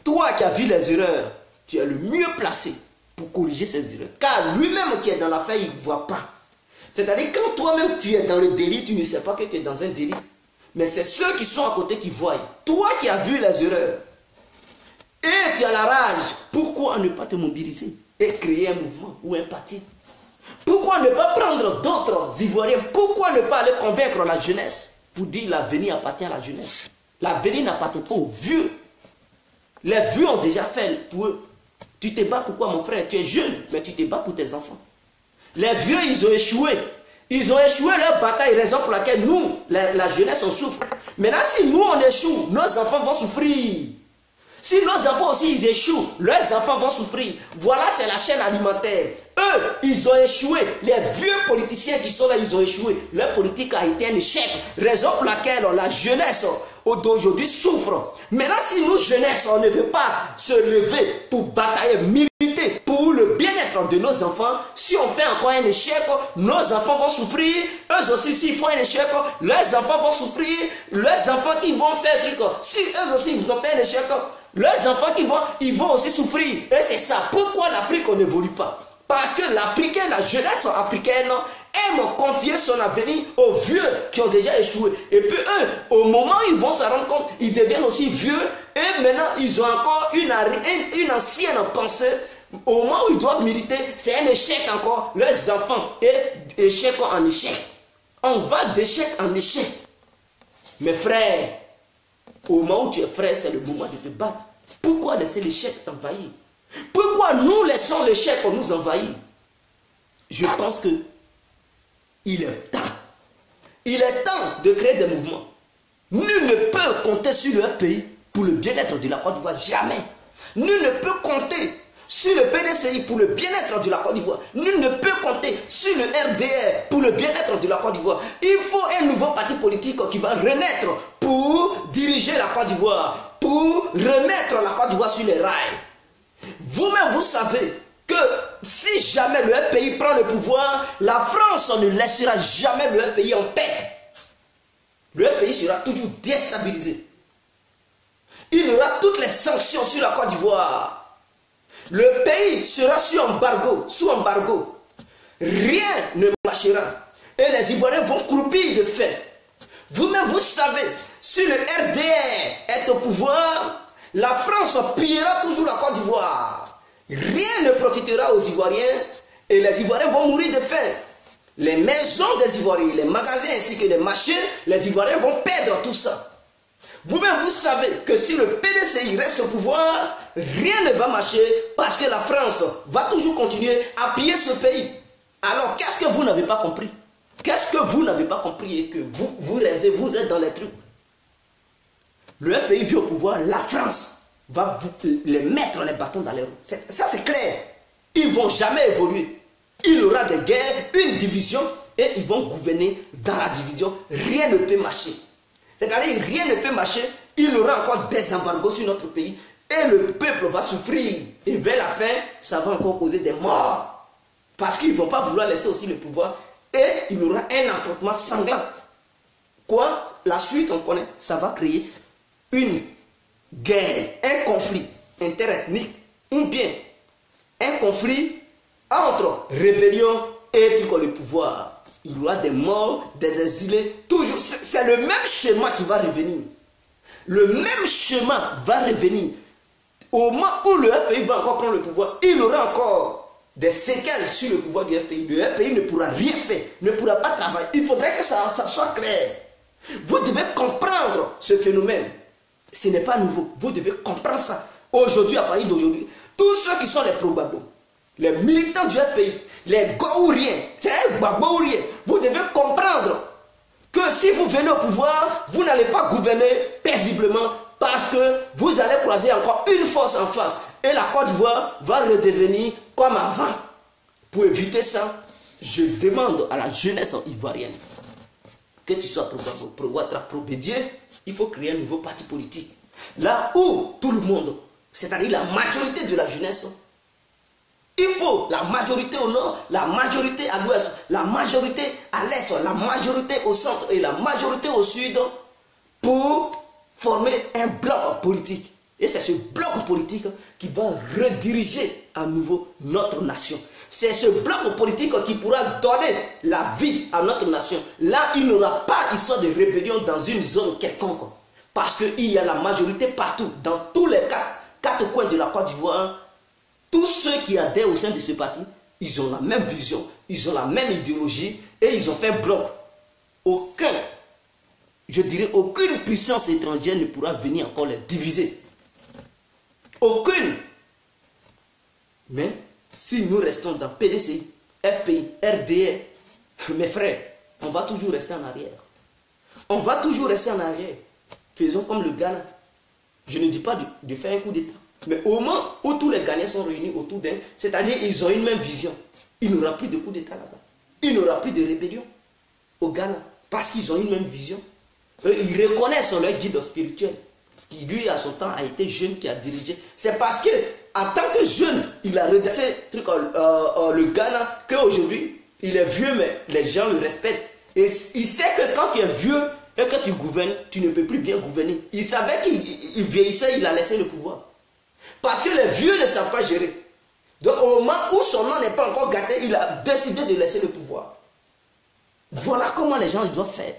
Toi qui as vu les erreurs, tu es le mieux placé pour corriger ces erreurs. Car lui-même qui est dans l'affaire, il ne voit pas. C'est-à-dire quand toi-même tu es dans le délit, tu ne sais pas que tu es dans un délit. Mais c'est ceux qui sont à côté qui voient. Toi qui as vu les erreurs et tu as la rage, pourquoi ne pas te mobiliser et créer un mouvement ou un parti? Pourquoi ne pas prendre d'autres Ivoiriens? Pourquoi ne pas aller convaincre la jeunesse pour dire l'avenir appartient à la jeunesse? L'avenir n'appartient pas aux vieux. Les vieux ont déjà fait pour eux. Tu te bats pourquoi, mon frère? Tu es jeune, mais tu te bats pour tes enfants. Les vieux, ils ont échoué. Ils ont échoué leur bataille, raison pour laquelle nous, la jeunesse, on souffre. Maintenant, si nous, on échoue, nos enfants vont souffrir. Si nos enfants aussi, ils échouent, leurs enfants vont souffrir. Voilà, c'est la chaîne alimentaire. Eux, ils ont échoué. Les vieux politiciens qui sont là, ils ont échoué. Leur politique a été un échec. Raison pour laquelle la jeunesse d'aujourd'hui souffre. Maintenant, si nous, jeunesse, on ne veut pas se lever pour batailler, militer pour le bien-être de nos enfants, si on fait encore un échec, nos enfants vont souffrir. Eux aussi, s'ils font un échec, leurs enfants vont souffrir. Leurs enfants qui vont faire un truc, si eux aussi, ils vont faire un échec, leurs enfants ils vont aussi souffrir. Et c'est ça. Pourquoi l'Afrique, on n'évolue pas? Parce que l'Africain, la jeunesse africaine, aime confier son avenir aux vieux qui ont déjà échoué. Et puis eux, au moment où ils vont se rendre compte, ils deviennent aussi vieux. Et maintenant, ils ont encore une ancienne pensée. Au moment où ils doivent militer, c'est un échec encore. Leurs enfants, et échec en échec. On va d'échec en échec. Mes frères, au moment où tu es frère, c'est le moment de te battre. Pourquoi laisser l'échec t'envahir? Pourquoi nous laissons l'échec nous envahir? Je pense que il est temps. Il est temps de créer des mouvements. Nul ne peut compter sur le FPI pour le bien-être de la Côte d'Ivoire. Jamais. Nul ne peut compter sur le PDCI pour le bien-être de la Côte d'Ivoire. Nul ne peut compter sur le RDR pour le bien-être de la Côte d'Ivoire. Il faut un nouveau parti politique qui va renaître pour diriger la Côte d'Ivoire, pour remettre la Côte d'Ivoire sur les rails. Vous-même, vous savez que si jamais le FPI prend le pouvoir, la France ne laissera jamais le FPI en paix. Le FPI sera toujours déstabilisé. Il y aura toutes les sanctions sur la Côte d'Ivoire. Le pays sera sous embargo. Rien ne marchera. Et les Ivoiriens vont croupir de faim. Vous-même, vous savez, si le RDR est au pouvoir, la France pillera toujours la Côte d'Ivoire. Rien ne profitera aux Ivoiriens et les Ivoiriens vont mourir de faim. Les maisons des Ivoiriens, les magasins ainsi que les marchés, les Ivoiriens vont perdre tout ça. Vous-même, vous savez que si le PDCI reste au pouvoir, rien ne va marcher parce que la France va toujours continuer à piller ce pays. Alors, qu'est-ce que vous n'avez pas compris? Qu'est-ce que vous n'avez pas compris et que vous rêvez, vous êtes dans les trucs? Le FPI vient au pouvoir, la France va les mettre les bâtons dans les roues. Ça, c'est clair. Ils ne vont jamais évoluer. Il y aura des guerres, une division, et ils vont gouverner dans la division. Rien ne peut marcher. C'est-à-dire, rien ne peut marcher. Il y aura encore des embargos sur notre pays. Et le peuple va souffrir. Et vers la fin, ça va encore causer des morts. Parce qu'ils ne vont pas vouloir laisser aussi le pouvoir. Et il y aura un affrontement sanglant. Quoi? La suite, on connaît. Ça va créer une guerre, un conflit interethnique. Ou bien un conflit entre rébellion et le pouvoir. Il y aura des morts, des exilés, toujours. C'est le même schéma qui va revenir. Le même schéma va revenir. Au moment où le FPI va encore prendre le pouvoir, il y aura encore des séquelles sur le pouvoir du FPI. Le FPI ne pourra rien faire, ne pourra pas travailler. Il faudrait que ça soit clair. Vous devez comprendre ce phénomène. Ce n'est pas nouveau. Vous devez comprendre ça. Aujourd'hui, à partir d'aujourd'hui, tous ceux qui sont les pro-Gbagbo, les militants du FPI, les Gouriens, c'est un Gbagbourien, vous devez comprendre que si vous venez au pouvoir, vous n'allez pas gouverner paisiblement parce que vous allez croiser encore une force en face. Et la Côte d'Ivoire va redevenir comme avant. Pour éviter ça, je demande à la jeunesse ivoirienne, que tu sois pro-Ouattara, pro-Bédié, il faut créer un nouveau parti politique. Là où tout le monde, c'est-à-dire la majorité de la jeunesse, il faut la majorité au nord, la majorité à l'ouest, la majorité à l'est, la majorité au centre et la majorité au sud pour former un bloc politique. Et c'est ce bloc politique qui va rediriger à nouveau notre nation. C'est ce bloc politique qui pourra donner la vie à notre nation. Là, il n'y aura pas histoire de rébellion dans une zone quelconque. Parce qu'il y a la majorité partout, dans tous les quatre coins de la Côte d'Ivoire. Tous ceux qui adhèrent au sein de ce parti, ils ont la même vision, ils ont la même idéologie et ils ont fait bloc. Aucune puissance étrangère ne pourra venir encore les diviser. Aucune. Mais si nous restons dans PDCI, FPI, RDR, mes frères, on va toujours rester en arrière. On va toujours rester en arrière. Faisons comme le Ghana. Je ne dis pas de faire un coup d'État. Mais au moment où tous les Ghanéens sont réunis autour d'un, c'est-à-dire ils ont une même vision, il n'y aura plus de coup d'État là-bas. Il n'y aura plus de rébellion au Ghana. Parce qu'ils ont une même vision. Ils reconnaissent leur guide spirituel, qui lui, à son temps, a été jeune, qui a dirigé. C'est parce que, en tant que jeune, il a redressé le Ghana, qu'aujourd'hui, il est vieux, mais les gens le respectent. Et il sait que quand tu es vieux et que tu gouvernes, tu ne peux plus bien gouverner. Il savait qu'il vieillissait, il a laissé le pouvoir. Parce que les vieux ne savent pas gérer. Donc au moment où son nom n'est pas encore gâté, il a décidé de laisser le pouvoir. Voilà comment les gens doivent faire.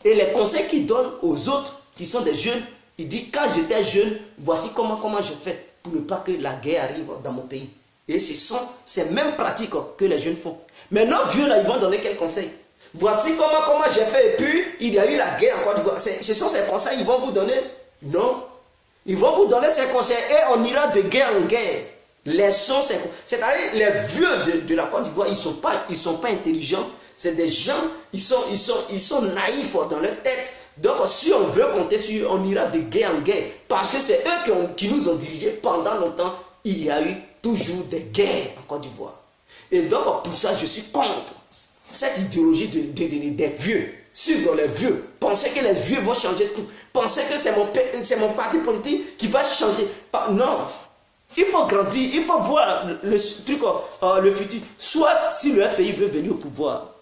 Et les conseils qu'il donne aux autres qui sont des jeunes, il dit quand j'étais jeune, voici comment je fais pour ne pas que la guerre arrive dans mon pays. Et ce sont ces mêmes pratiques que les jeunes font. Mais nos vieux là, ils vont donner quel conseil? Voici comment j'ai fait. Et puis, il y a eu la guerre en Côte d'Ivoire. Ce sont ces conseils, ils vont vous donner? Non. Ils vont vous donner ces conseils et on ira de guerre en guerre. C'est-à-dire les vieux de la Côte d'Ivoire, ils sont pas intelligents. C'est des gens, ils sont naïfs dans leur tête. Donc si on veut compter sur eux, on ira de guerre en guerre. Parce que c'est eux qui nous ont dirigés pendant longtemps. Il y a eu toujours des guerres en Côte d'Ivoire. Et donc pour ça, je suis contre cette idéologie des vieux. Suivre les vieux. Penser que les vieux vont changer tout. Penser que c'est mon parti politique qui va changer. Non. Il faut grandir, il faut voir le futur. Soit si le pays veut venir au pouvoir,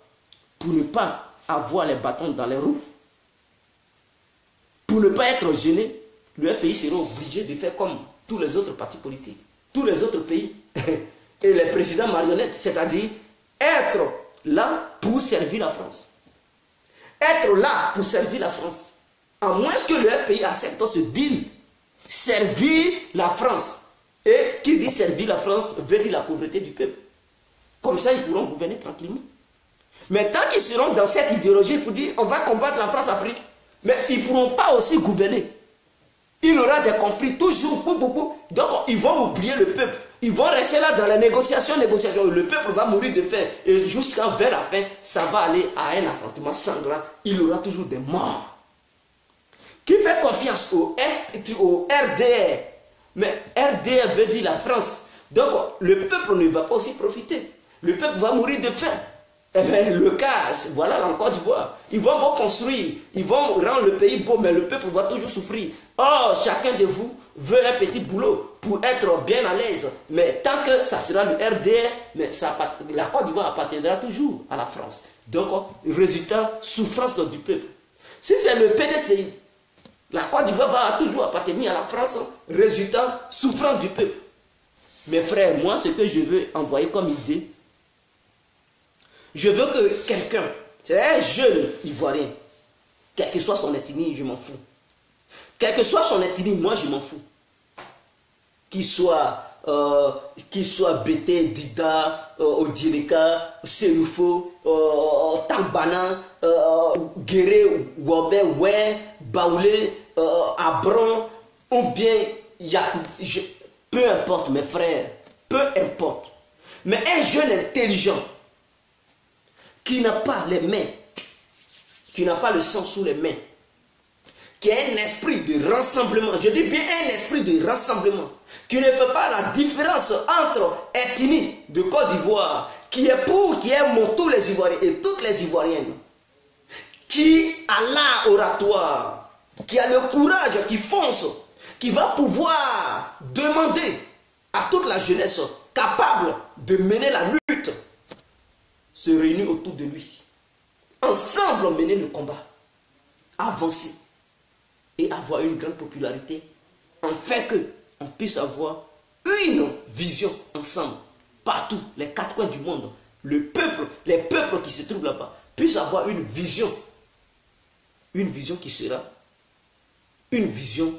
pour ne pas avoir les bâtons dans les roues, pour ne pas être gêné, le pays sera obligé de faire comme tous les autres partis politiques, tous les autres pays, et les présidents marionnettes, c'est-à-dire être là pour servir la France. Être là pour servir la France. À moins que le pays accepte ce deal, servir la France. Et qui dit servir la France veut dire la pauvreté du peuple. Comme ça, ils pourront gouverner tranquillement. Mais tant qu'ils seront dans cette idéologie pour dire on va combattre la France-Afrique, mais ils ne pourront pas aussi gouverner. Il y aura des conflits toujours. Donc ils vont oublier le peuple. Ils vont rester là dans la négociation. Le peuple va mourir de faim. Et jusqu'à vers la fin, ça va aller à un affrontement sanglant. Il y aura toujours des morts. Qui fait confiance au RDR? Mais RDR veut dire la France. Donc le peuple ne va pas aussi profiter. Le peuple va mourir de faim. Eh bien, le cas, voilà en Côte d'Ivoire. Ils vont construire, ils vont rendre le pays beau, mais le peuple va toujours souffrir. Oh, chacun de vous veut un petit boulot pour être bien à l'aise. Mais tant que ça sera le RDR, mais la Côte d'Ivoire appartiendra toujours à la France. Donc, résultat, souffrance du peuple. Si c'est le PDCI, la Côte d'Ivoire va toujours appartenir à la France. Résultat, souffrance du peuple. Mes frères, moi, ce que je veux envoyer comme idée, je veux que quelqu'un, c'est un jeune Ivoirien, quelle que soit son ethnie, je m'en fous. Quelle que soit son ethnie, moi je m'en fous. Qu'il soit Bété, Dida, Odieleka, Serufo, Tambana, Guéré, Wobé, Oué, Baoulé, Abron, ou bien peu importe mes frères, peu importe. Mais un jeune intelligent, qui n'a pas les mains, qui n'a pas le sang sous les mains, qui a un esprit de rassemblement, je dis bien un esprit de rassemblement, qui ne fait pas la différence entre ethnie de Côte d'Ivoire, qui est pour, qui aime tous les Ivoiriens et toutes les Ivoiriennes, qui a l'art oratoire, qui a le courage, qui fonce, qui va pouvoir demander à toute la jeunesse capable de mener la lutte, se réunir autour de lui. Ensemble mener le combat. Avancer. Et avoir une grande popularité. Afin qu'on puisse avoir une vision ensemble. Partout, les quatre coins du monde. Le peuple, les peuples qui se trouvent là-bas, puissent avoir une vision. Une vision qui sera une vision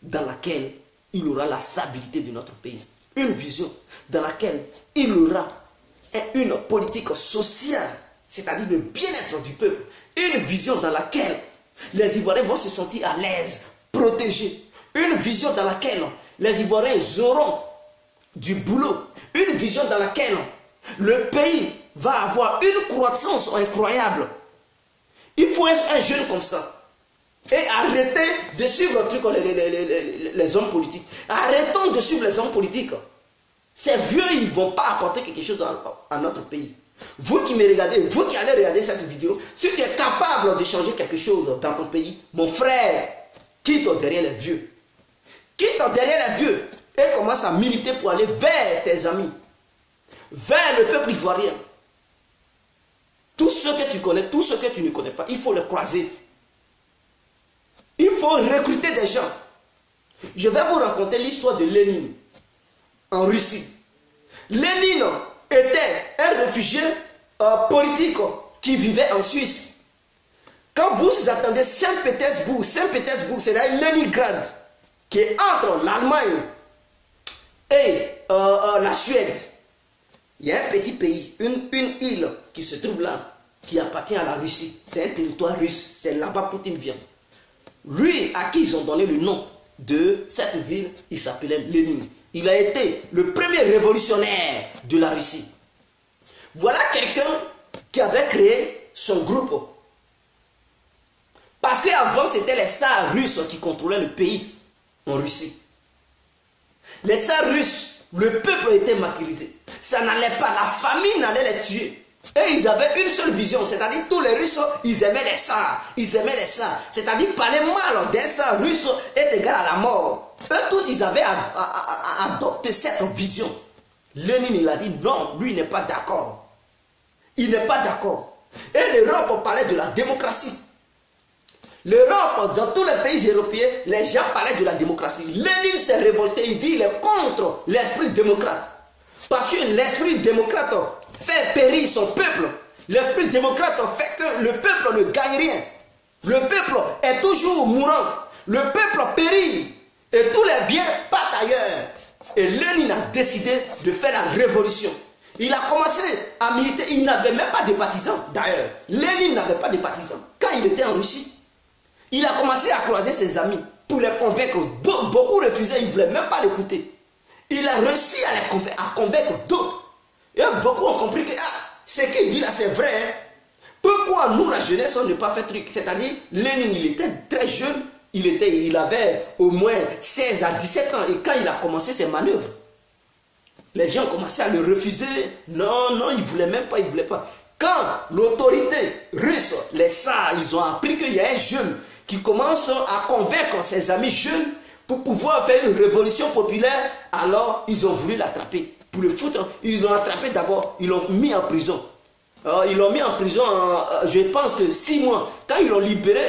dans laquelle il y aura la stabilité de notre pays. Une vision dans laquelle il y aura une politique sociale, c'est-à-dire le bien-être du peuple. Une vision dans laquelle les Ivoiriens vont se sentir à l'aise, protégés. Une vision dans laquelle les Ivoiriens auront du boulot. Une vision dans laquelle le pays va avoir une croissance incroyable. Il faut un jeune comme ça. Et arrêtez de suivre les hommes politiques. Arrêtons de suivre les hommes politiques. Ces vieux, ils ne vont pas apporter quelque chose à notre pays. Vous qui me regardez, vous qui allez regarder cette vidéo, si tu es capable de changer quelque chose dans ton pays, mon frère, quitte derrière les vieux. Quitte derrière les vieux et commence à militer pour aller vers tes amis, vers le peuple ivoirien. Tous ceux que tu connais, tous ceux que tu ne connais pas, il faut les croiser. Il faut recruter des gens. Je vais vous raconter l'histoire de Lénine en Russie. Lénine était un réfugié politique qui vivait en Suisse. Quand vous attendez Saint-Pétersbourg, c'est Leningrad, qui est entre l'Allemagne et la Suède. Il y a un petit pays, une île qui se trouve là. qui appartient à la Russie. C'est un territoire russe. C'est là-bas que Poutine vient. Lui, à qui ils ont donné le nom de cette ville, il s'appelait Lénine. Il a été le premier révolutionnaire de la Russie. Voilà quelqu'un qui avait créé son groupe. Parce qu'avant, c'était les tsars russes qui contrôlaient le pays en Russie. Les tsars russes, le peuple était martyrisé. Ça n'allait pas, la famine allait les tuer. Et ils avaient une seule vision, c'est-à-dire tous les Russes, ils aimaient les tsars. Ils aimaient les tsars. C'est-à-dire parler mal des tsars russes est égal à la mort. Eux tous, ils avaient adopté cette vision. Lénine, il a dit non, lui, il n'est pas d'accord. Il n'est pas d'accord. Et l'Europe parlait de la démocratie. L'Europe, dans tous les pays européens, les gens parlaient de la démocratie. Lénine s'est révolté, il dit qu'il est contre l'esprit démocrate. Parce que l'esprit démocrate fait périr son peuple. L'esprit démocrate fait que le peuple ne gagne rien. Le peuple est toujours mourant. Le peuple périt. Et tous les biens partent ailleurs. Et Lénine a décidé de faire la révolution. Il a commencé à militer. Il n'avait même pas de partisans d'ailleurs. Lénine n'avait pas de partisans. Quand il était en Russie, il a commencé à croiser ses amis pour les convaincre. Beaucoup refusaient, ils ne voulaient même pas l'écouter. Il a réussi à convaincre d'autres. Et beaucoup ont compris que ce qu'il dit là, c'est vrai. Hein? Pourquoi nous, la jeunesse, on n'a pas fait truc? C'est-à-dire, Lénine, il était très jeune. Il avait au moins 16 à 17 ans. Et quand il a commencé ses manœuvres, les gens ont commencé à le refuser. Non, non, il ne voulait même pas, il ne voulait pas. Quand l'autorité russe, les tsars, ils ont appris qu'il y a un jeune qui commence à convaincre ses amis jeunes pour pouvoir faire une révolution populaire, alors ils ont voulu l'attraper. Pour le foutre, ils l'ont attrapé d'abord, ils l'ont mis en prison. Ils l'ont mis en prison, je pense que 6 mois. Quand ils l'ont libéré,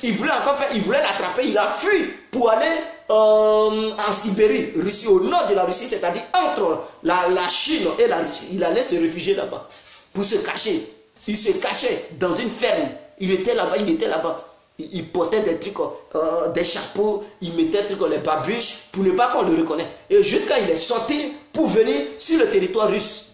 ils voulaient encore faire, ils voulaient l'attraper, il a fui pour aller en Sibérie, Russie, au nord de la Russie, c'est-à-dire entre la Chine et la Russie. Il allait se réfugier là-bas pour se cacher. Il se cachait dans une ferme. Il était là-bas, il était là-bas. Il portait des trucs, des chapeaux, il mettait des trucs, les babuches, pour ne pas qu'on le reconnaisse. Et jusqu'à il est sorti pour venir sur le territoire russe,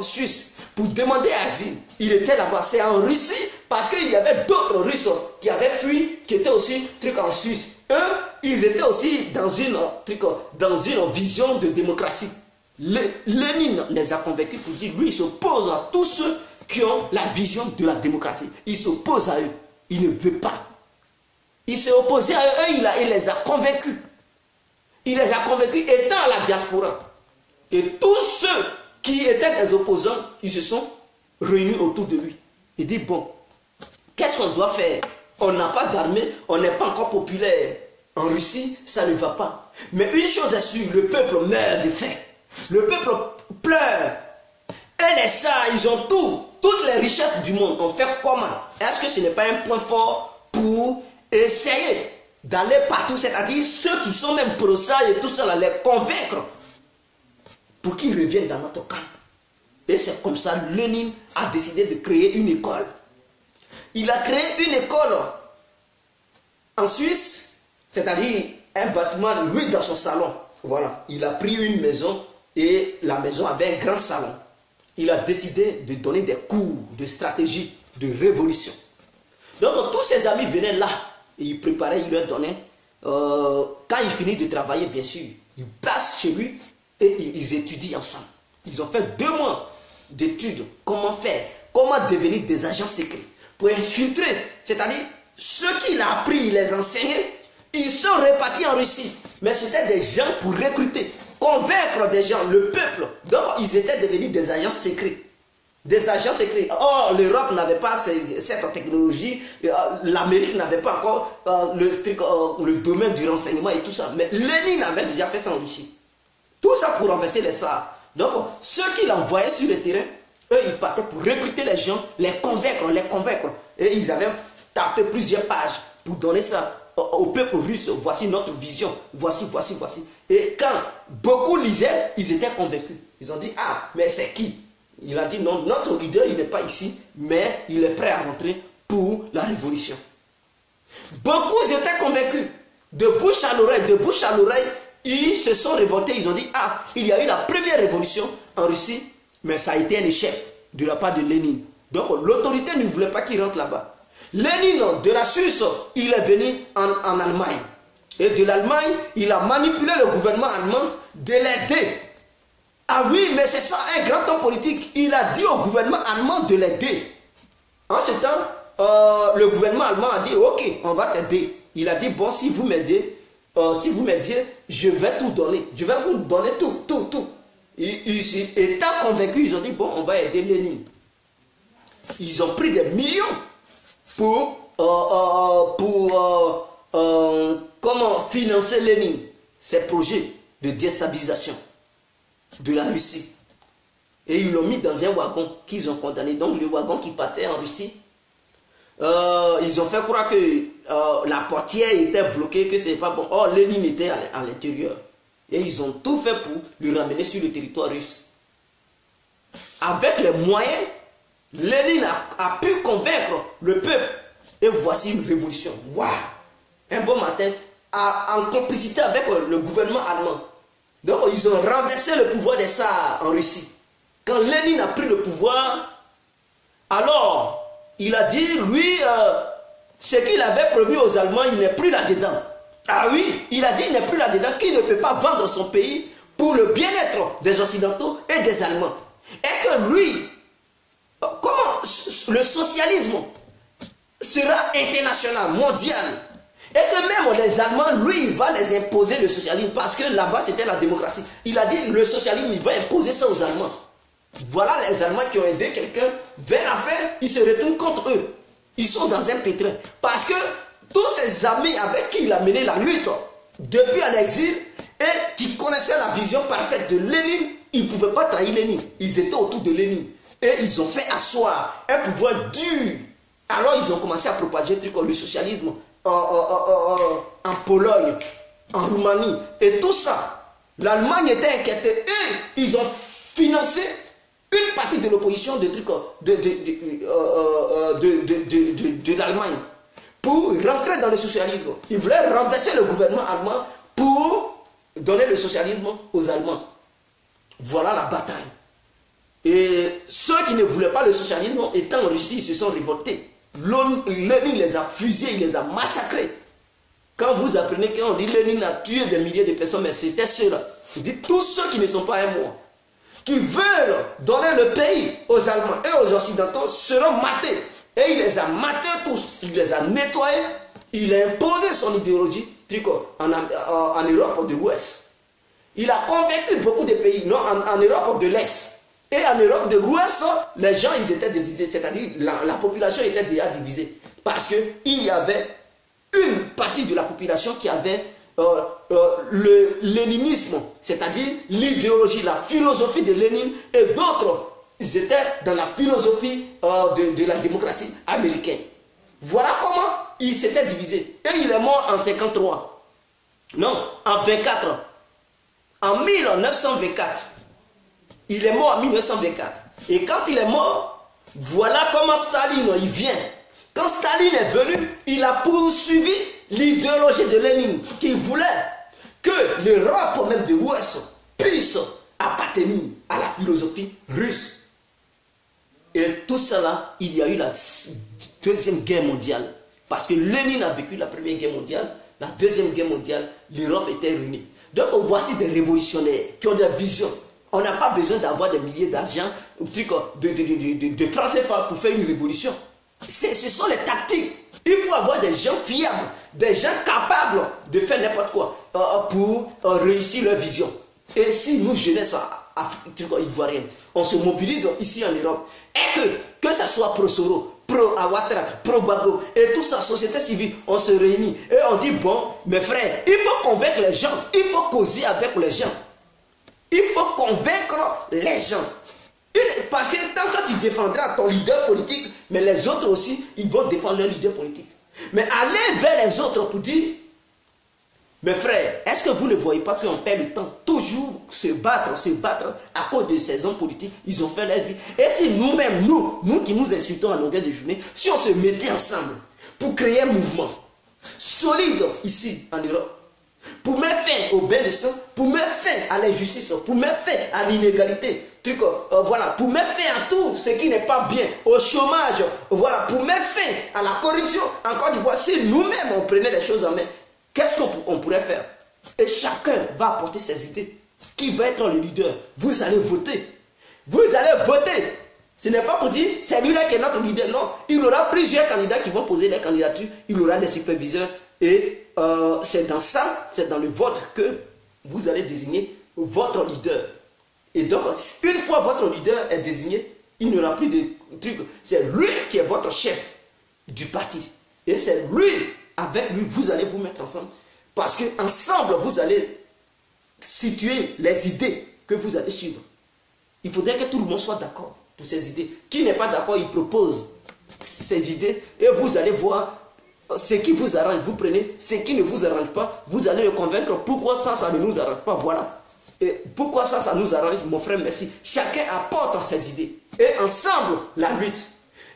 suisse, pour demander asile. Il était là-bas. C'est en Russie, parce qu'il y avait d'autres Russes qui avaient fui, qui étaient aussi en Suisse. Eux, ils étaient aussi dans une vision de démocratie. Lénine les a convaincus pour dire, lui, il s'oppose à tous ceux qui ont la vision de la démocratie. Il s'oppose à eux. Il ne veut pas. Il s'est opposé à eux, il les a convaincus. Il les a convaincus étant à la diaspora. Et tous ceux qui étaient des opposants, ils se sont réunis autour de lui. Il dit, bon, qu'est-ce qu'on doit faire? On n'a pas d'armée, on n'est pas encore populaire. En Russie, ça ne va pas. Mais une chose est sûre, le peuple meurt de faim. Le peuple pleure. Et les tsars, ils ont toutes les richesses du monde. On fait comment? Est-ce que ce n'est pas un point fort pour essayer d'aller partout, c'est-à-dire ceux qui sont même pro ça et tout ça, les convaincre pour qu'ils reviennent dans notre camp? Et c'est comme ça que Lénine a décidé de créer une école. Il a créé une école en Suisse, c'est-à-dire un bâtiment, lui dans son salon. Voilà, il a pris une maison et la maison avait un grand salon. Il a décidé de donner des cours de stratégie, de révolution. Donc tous ses amis venaient là, et il préparait, il leur donnait. Quand il finit de travailler, bien sûr, ils passent chez lui et ils étudient ensemble. Ils ont fait 2 mois d'études. Comment faire? Comment devenir des agents secrets? Pour infiltrer, c'est-à-dire ceux qu'il a appris, il les enseignait, ils sont répartis en Russie. Mais c'était des gens pour recruter, convaincre des gens, le peuple. Donc ils étaient devenus des agents secrets. Des agents secrets. Or, l'Europe n'avait pas cette technologie. L'Amérique n'avait pas encore le domaine du renseignement et tout ça. Mais Lénine avait déjà fait ça en Russie. Tout ça pour renverser les tsars. Donc, ceux qui l'envoyaient sur le terrain, eux, ils partaient pour recruter les gens, les convaincre. Et ils avaient tapé plusieurs pages pour donner ça au peuple russe. Voici notre vision. Voici. Et quand beaucoup lisaient, ils étaient convaincus. Ils ont dit, ah, mais c'est qui? Il a dit non, notre leader, il n'est pas ici, mais il est prêt à rentrer pour la révolution. Beaucoup étaient convaincus. De bouche à l'oreille, ils se sont révoltés. Ils ont dit, ah, il y a eu la première révolution en Russie, mais ça a été un échec de la part de Lénine. Donc l'autorité ne voulait pas qu'il rentre là-bas. Lénine, de la Suisse, il est venu en Allemagne. Et de l'Allemagne, il a manipulé le gouvernement allemand de l'aider. Ah oui, mais c'est ça, un grand homme politique. Il a dit au gouvernement allemand de l'aider. En ce temps, le gouvernement allemand a dit, ok, on va t'aider. Il a dit, bon, si vous m'aidez, je vais tout donner. Je vais vous donner tout. Étant convaincus, ils ont dit, bon, on va aider Lénine. Ils ont pris des millions pour comment financer Lénine, ses projets de déstabilisation de la Russie. Et ils l'ont mis dans un wagon qu'ils ont condamné. Donc le wagon qui partait en Russie, ils ont fait croire que la portière était bloquée, que c'est pas bon. Or, Lénine était à l'intérieur. Et ils ont tout fait pour le ramener sur le territoire russe. Avec les moyens, Lénine a pu convaincre le peuple. Et voici une révolution. Waouh! Un bon matin, en complicité avec le gouvernement allemand. Donc, ils ont renversé le pouvoir des Tsars en Russie. Quand Lénine a pris le pouvoir, alors, il a dit, lui, ce qu'il avait promis aux Allemands, il n'est plus là-dedans. Ah oui, il a dit, il n'est plus là-dedans, qu'il ne peut pas vendre son pays pour le bien-être des Occidentaux et des Allemands. Et que lui, comment le socialisme sera international, mondial. Et que même les Allemands, lui, il va les imposer le socialisme. Parce que là-bas, c'était la démocratie. Il a dit, le socialisme, il va imposer ça aux Allemands. Voilà les Allemands qui ont aidé quelqu'un vers la fin, ils se retournent contre eux. Ils sont dans un pétrin. Parce que tous ces amis avec qui il a mené la lutte, depuis en exil, et qui connaissaient la vision parfaite de Lénine, ils ne pouvaient pas trahir Lénine. Ils étaient autour de Lénine. Et ils ont fait asseoir un pouvoir dur. Alors ils ont commencé à propager un truc comme le socialisme en Pologne, en Roumanie. Et tout ça, l'Allemagne était inquiétée. Et ils ont financé une partie de l'opposition de l'Allemagne pour rentrer dans le socialisme. Ils voulaient renverser le gouvernement allemand pour donner le socialisme aux Allemands. Voilà la bataille. Et ceux qui ne voulaient pas le socialisme, étant en Russie, ils se sont révoltés. Lénine les a fusillés, il les a massacrés. Quand vous apprenez qu'on dit Lénine a tué des milliers de personnes, mais c'était ceux-là. Il dit tous ceux qui ne sont pas un mort, qui veulent donner le pays aux Allemands et aux Occidentaux seront matés. Et il les a matés tous, il les a nettoyés, il a imposé son idéologie en Europe de l'Ouest. Il a convaincu beaucoup de pays, non, en Europe de l'Est. Et en Europe de l'Ouest, les gens ils étaient divisés, c'est-à-dire la population était déjà divisée. Parce qu'il y avait une partie de la population qui avait le léninisme, c'est-à-dire l'idéologie, la philosophie de Lénine, et d'autres ils étaient dans la philosophie de la démocratie américaine. Voilà comment il s'était divisé. Et il est mort en 53. Non, en 24. En 1924. Il est mort en 1924. Et quand il est mort, voilà comment Staline, il vient. Quand Staline est venu, il a poursuivi l'idéologie de Lénine, qui voulait que l'Europe même de l'Ouest puisse appartenir à la philosophie russe. Et tout cela, il y a eu la Deuxième Guerre mondiale. Parce que Lénine a vécu la Première Guerre mondiale, la Deuxième Guerre mondiale, l'Europe était ruinée. Donc voici des révolutionnaires qui ont des visions. On n'a pas besoin d'avoir des milliers d'argent, de francs CFA pour faire une révolution. Ce sont les tactiques. Il faut avoir des gens fiables, des gens capables de faire n'importe quoi pour réussir leur vision. Et si nous, jeunesse ivoirienne, on se mobilise ici en Europe, et que ce soit pro-Soro, pro-Ouattara, pro-Gbagbo, et toute sa société civile, on se réunit et on dit, bon, mes frères, il faut convaincre les gens, il faut causer avec les gens. Il faut convaincre les gens. Parce que tant que tu défendras ton leader politique, mais les autres aussi, ils vont défendre leur leader politique. Mais aller vers les autres pour dire, mes frères, est-ce que vous ne voyez pas qu'on perd le temps? Toujours se battre à cause de ces hommes politiques, ils ont fait leur vie. Et si nous-mêmes, nous qui nous insultons à longueur de journée, si on se mettait ensemble pour créer un mouvement solide ici en Europe, pour mettre fin au bain de sang, pour mettre fin à l'injustice, pour mettre fin à l'inégalité, voilà, pour mettre fin à tout ce qui n'est pas bien, au chômage, voilà, pour mettre fin à la corruption. Encore une fois, si nous-mêmes on prenait les choses en main, qu'est-ce qu'on pourrait faire? Et chacun va apporter ses idées. Qui va être le leader? Vous allez voter. Vous allez voter. Ce n'est pas pour dire c'est lui-là qui est notre leader. Non, il y aura plusieurs candidats qui vont poser des candidatures. Il y aura des superviseurs. Et c'est dans ça, c'est dans le vote que vous allez désigner votre leader. Et donc, une fois votre leader est désigné, il n'y aura plus de trucs. C'est lui qui est votre chef du parti. Et c'est lui, avec lui, vous allez vous mettre ensemble. Parce qu'ensemble, vous allez situer les idées que vous allez suivre. Il faudrait que tout le monde soit d'accord pour ces idées. Qui n'est pas d'accord, il propose ces idées et vous allez voir ce qui vous arrange. Vous prenez ce qui ne vous arrange pas, vous allez le convaincre. Pourquoi ça ne nous arrange pas? Voilà. Et pourquoi ça nous arrange? Mon frère, merci. Chacun apporte ses idées. Et ensemble, la lutte.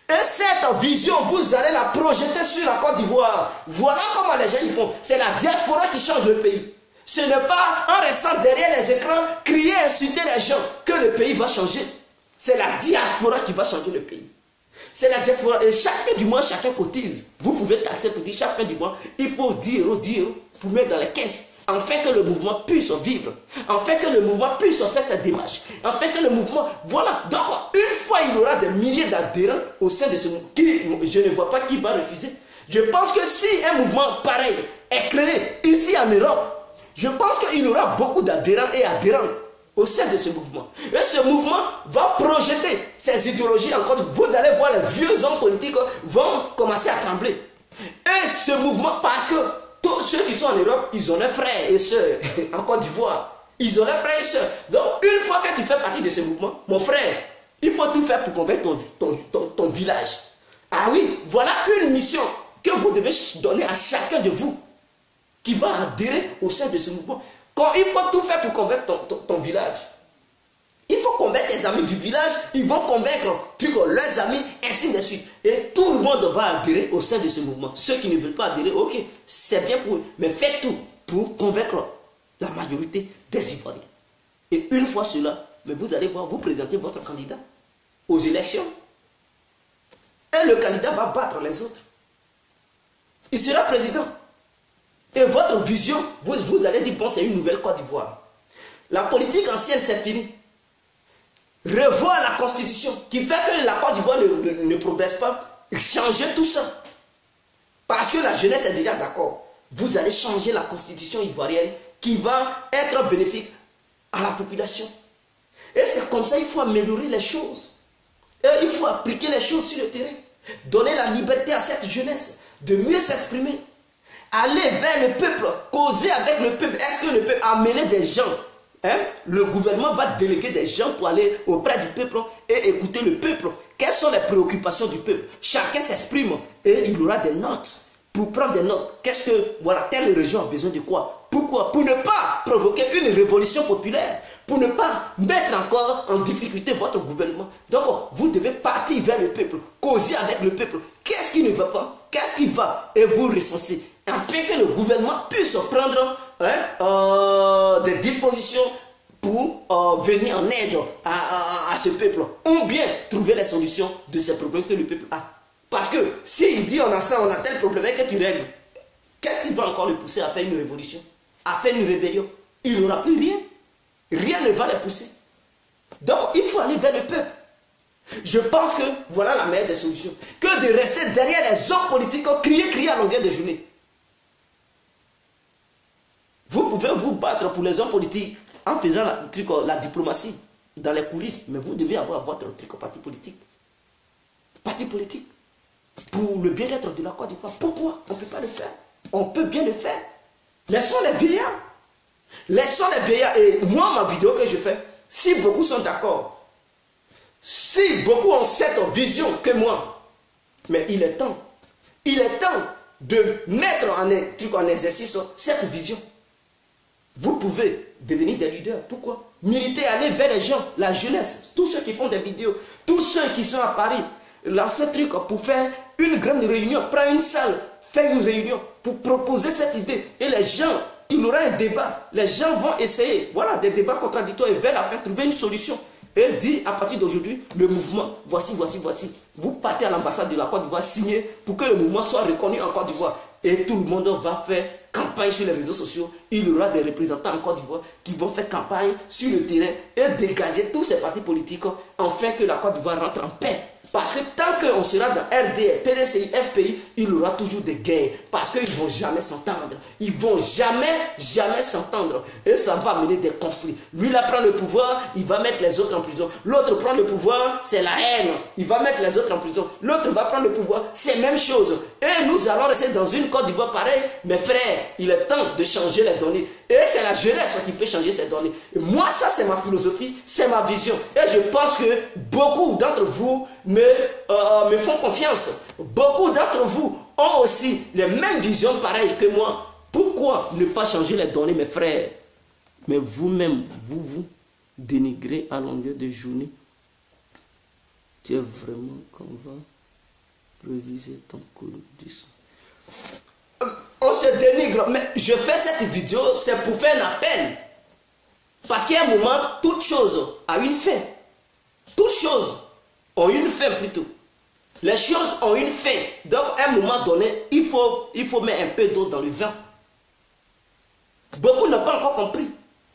Et cette vision, vous allez la projeter sur la Côte d'Ivoire. Voilà comment les gens y font. C'est la diaspora qui change le pays. Ce n'est pas en restant derrière les écrans, crier, insulter les gens que le pays va changer. C'est la diaspora qui va changer le pays. C'est la diaspora. Et chaque fin du mois, chacun cotise. Vous pouvez taxer pour dire chaque fin du mois, il faut 10 € pour mettre dans les caisses. Afin que le mouvement puisse vivre. Afin que le mouvement puisse faire sa démarche. Afin que le mouvement... Voilà. Donc, une fois, il y aura des milliers d'adhérents au sein de ce mouvement. Je ne vois pas qui va refuser. Je pense que si un mouvement pareil est créé ici en Europe, je pense qu'il y aura beaucoup d'adhérents et adhérentes au sein de ce mouvement. Et ce mouvement va projeter ses idéologies encore. Vous allez voir les vieux hommes politiques vont commencer à trembler. Et ce mouvement, parce que tous ceux qui sont en Europe, ils ont leurs frères et sœurs en Côte d'Ivoire. Ils ont leurs frères et sœurs. Donc, une fois que tu fais partie de ce mouvement, mon frère, il faut tout faire pour convaincre ton village. Ah oui, voilà une mission que vous devez donner à chacun de vous qui va adhérer au sein de ce mouvement. Quand il faut tout faire pour convaincre ton village. Il faut convaincre tes amis du village, ils vont convaincre leurs amis, ainsi de suite. Et tout le monde va adhérer au sein de ce mouvement. Ceux qui ne veulent pas adhérer, ok, c'est bien pour eux. Mais faites tout pour convaincre la majorité des Ivoiriens. Et une fois cela, mais vous allez voir, vous présenter votre candidat aux élections. Et le candidat va battre les autres. Il sera président. Et votre vision, vous allez dire, bon, c'est une nouvelle Côte d'Ivoire. La politique ancienne, c'est fini. Revoir la constitution, qui fait que la Côte d'Ivoire ne progresse pas. Changer tout ça. Parce que la jeunesse est déjà d'accord. Vous allez changer la constitution ivoirienne qui va être bénéfique à la population. Et c'est comme ça, il faut améliorer les choses. Et il faut appliquer les choses sur le terrain. Donner la liberté à cette jeunesse de mieux s'exprimer. Aller vers le peuple, causer avec le peuple. Est-ce que le peuple amener des gens? Le gouvernement va déléguer des gens pour aller auprès du peuple et écouter le peuple. Quelles sont les préoccupations du peuple? Chacun s'exprime et il y aura des notes. Pour prendre des notes, qu'est-ce que, voilà, telle région a besoin de quoi? Pourquoi? Pour ne pas provoquer une révolution populaire, pour ne pas mettre encore en difficulté votre gouvernement. Donc, vous devez partir vers le peuple, causer avec le peuple. Qu'est-ce qui ne va pas? Qu'est-ce qui va? Et vous recensez. Afin que le gouvernement puisse prendre des dispositions pour venir en aide à ce peuple. Ou bien trouver les solutions de ces problèmes que le peuple a. Parce que s'il dit on a ça, on a tel problème que tu règles, qu'est-ce qui va encore le pousser à faire une révolution, à faire une rébellion? Il n'aura plus rien. Rien ne va les pousser. Donc il faut aller vers le peuple. Je pense que voilà la meilleure des solutions. Que de rester derrière les hommes politiques, crier à longueur de journée. Vous pouvez vous battre pour les hommes politiques en faisant la diplomatie dans les coulisses, mais vous devez avoir votre parti politique. Parti politique. Pour le bien-être de la Côte d'Ivoire. Pourquoi on ne peut pas le faire? On peut bien le faire. Laissons les vieillards. Laissons les vieillards. Et moi, ma vidéo que je fais, si beaucoup sont d'accord, si beaucoup ont cette vision que moi, mais il est temps de mettre en exercice cette vision. Vous pouvez devenir des leaders. Pourquoi? Militer, aller vers les gens, la jeunesse, tous ceux qui font des vidéos, tous ceux qui sont à Paris, lancer un truc pour faire une grande réunion, prendre une salle, faire une réunion pour proposer cette idée. Et les gens, il y aura un débat. Les gens vont essayer, voilà, des débats contradictoires et vers la fin trouver une solution. Et dit à partir d'aujourd'hui, le mouvement, voici. Vous partez à l'ambassade de la Côte d'Ivoire signer pour que le mouvement soit reconnu en Côte d'Ivoire. Et tout le monde va faire campagne sur les réseaux sociaux. Il y aura des représentants en Côte d'Ivoire qui vont faire campagne sur le terrain et dégager tous ces partis politiques afin que la Côte d'Ivoire rentre en paix. Parce que tant qu'on sera dans RD, PDCI, FPI, il y aura toujours des guerres. Parce qu'ils ne vont jamais s'entendre. Ils ne vont jamais s'entendre. Et ça va amener des conflits. Lui, il prend le pouvoir, il va mettre les autres en prison. L'autre prend le pouvoir, c'est la haine. Il va mettre les autres en prison. L'autre va prendre le pouvoir, c'est la même chose. Et nous allons rester dans une Côte d'Ivoire pareille. Mes frères, il est temps de changer les données. Et c'est la jeunesse qui peut changer ces données. Et moi, ça, c'est ma philosophie, c'est ma vision. Et je pense que beaucoup d'entre vous me font confiance. Beaucoup d'entre vous ont aussi les mêmes visions pareilles que moi. Pourquoi ne pas changer les données, mes frères? Mais vous-même, vous dénigrez à longueur de journée. Tu es vraiment qu'on va réviser ton cours du son. On se dénigre, mais je fais cette vidéo, c'est pour faire un appel. Parce qu'à un moment, toute chose a une fin. Toutes choses ont une fin plutôt. Les choses ont une fin. Donc, à un moment donné, il faut mettre un peu d'eau dans le vin. Beaucoup n'ont pas encore compris.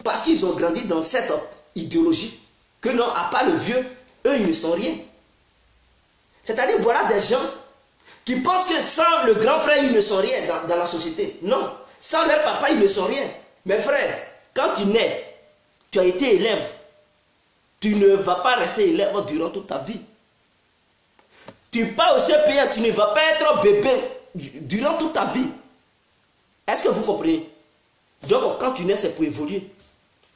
Parce qu'ils ont grandi dans cette idéologie. Que non, à part le vieux, eux, ils ne sont rien. C'est-à-dire, voilà des gens qui pensent que sans le grand frère, ils ne sont rien dans la société. Non. Sans leur papa, ils ne sont rien. Mes frères, quand tu nais, tu as été élève. Tu ne vas pas rester élève durant toute ta vie. Tu pars au CPA, tu ne vas pas être bébé durant toute ta vie. Est-ce que vous comprenez? Donc, quand tu nais, c'est pour évoluer.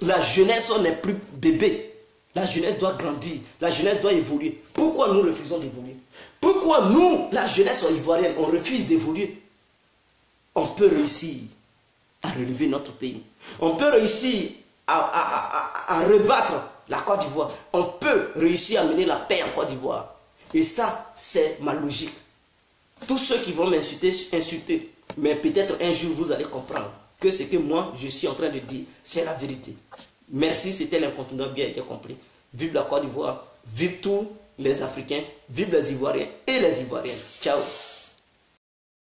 La jeunesse, on n'est plus bébé. La jeunesse doit grandir. La jeunesse doit évoluer. Pourquoi nous refusons d'évoluer? Pourquoi nous, la jeunesse ivoirienne, on refuse d'évoluer? On peut réussir à relever notre pays. On peut réussir à rebattre la Côte d'Ivoire. On peut réussir à mener la paix en Côte d'Ivoire. Et ça, c'est ma logique. Tous ceux qui vont m'insulter, insulter. Mais peut-être un jour, vous allez comprendre que ce que moi, je suis en train de dire, c'est la vérité. Merci, c'était l'incontournable, bien été compris. Vive la Côte d'Ivoire, vive tous les Africains, vive les Ivoiriens et les Ivoiriennes. Ciao.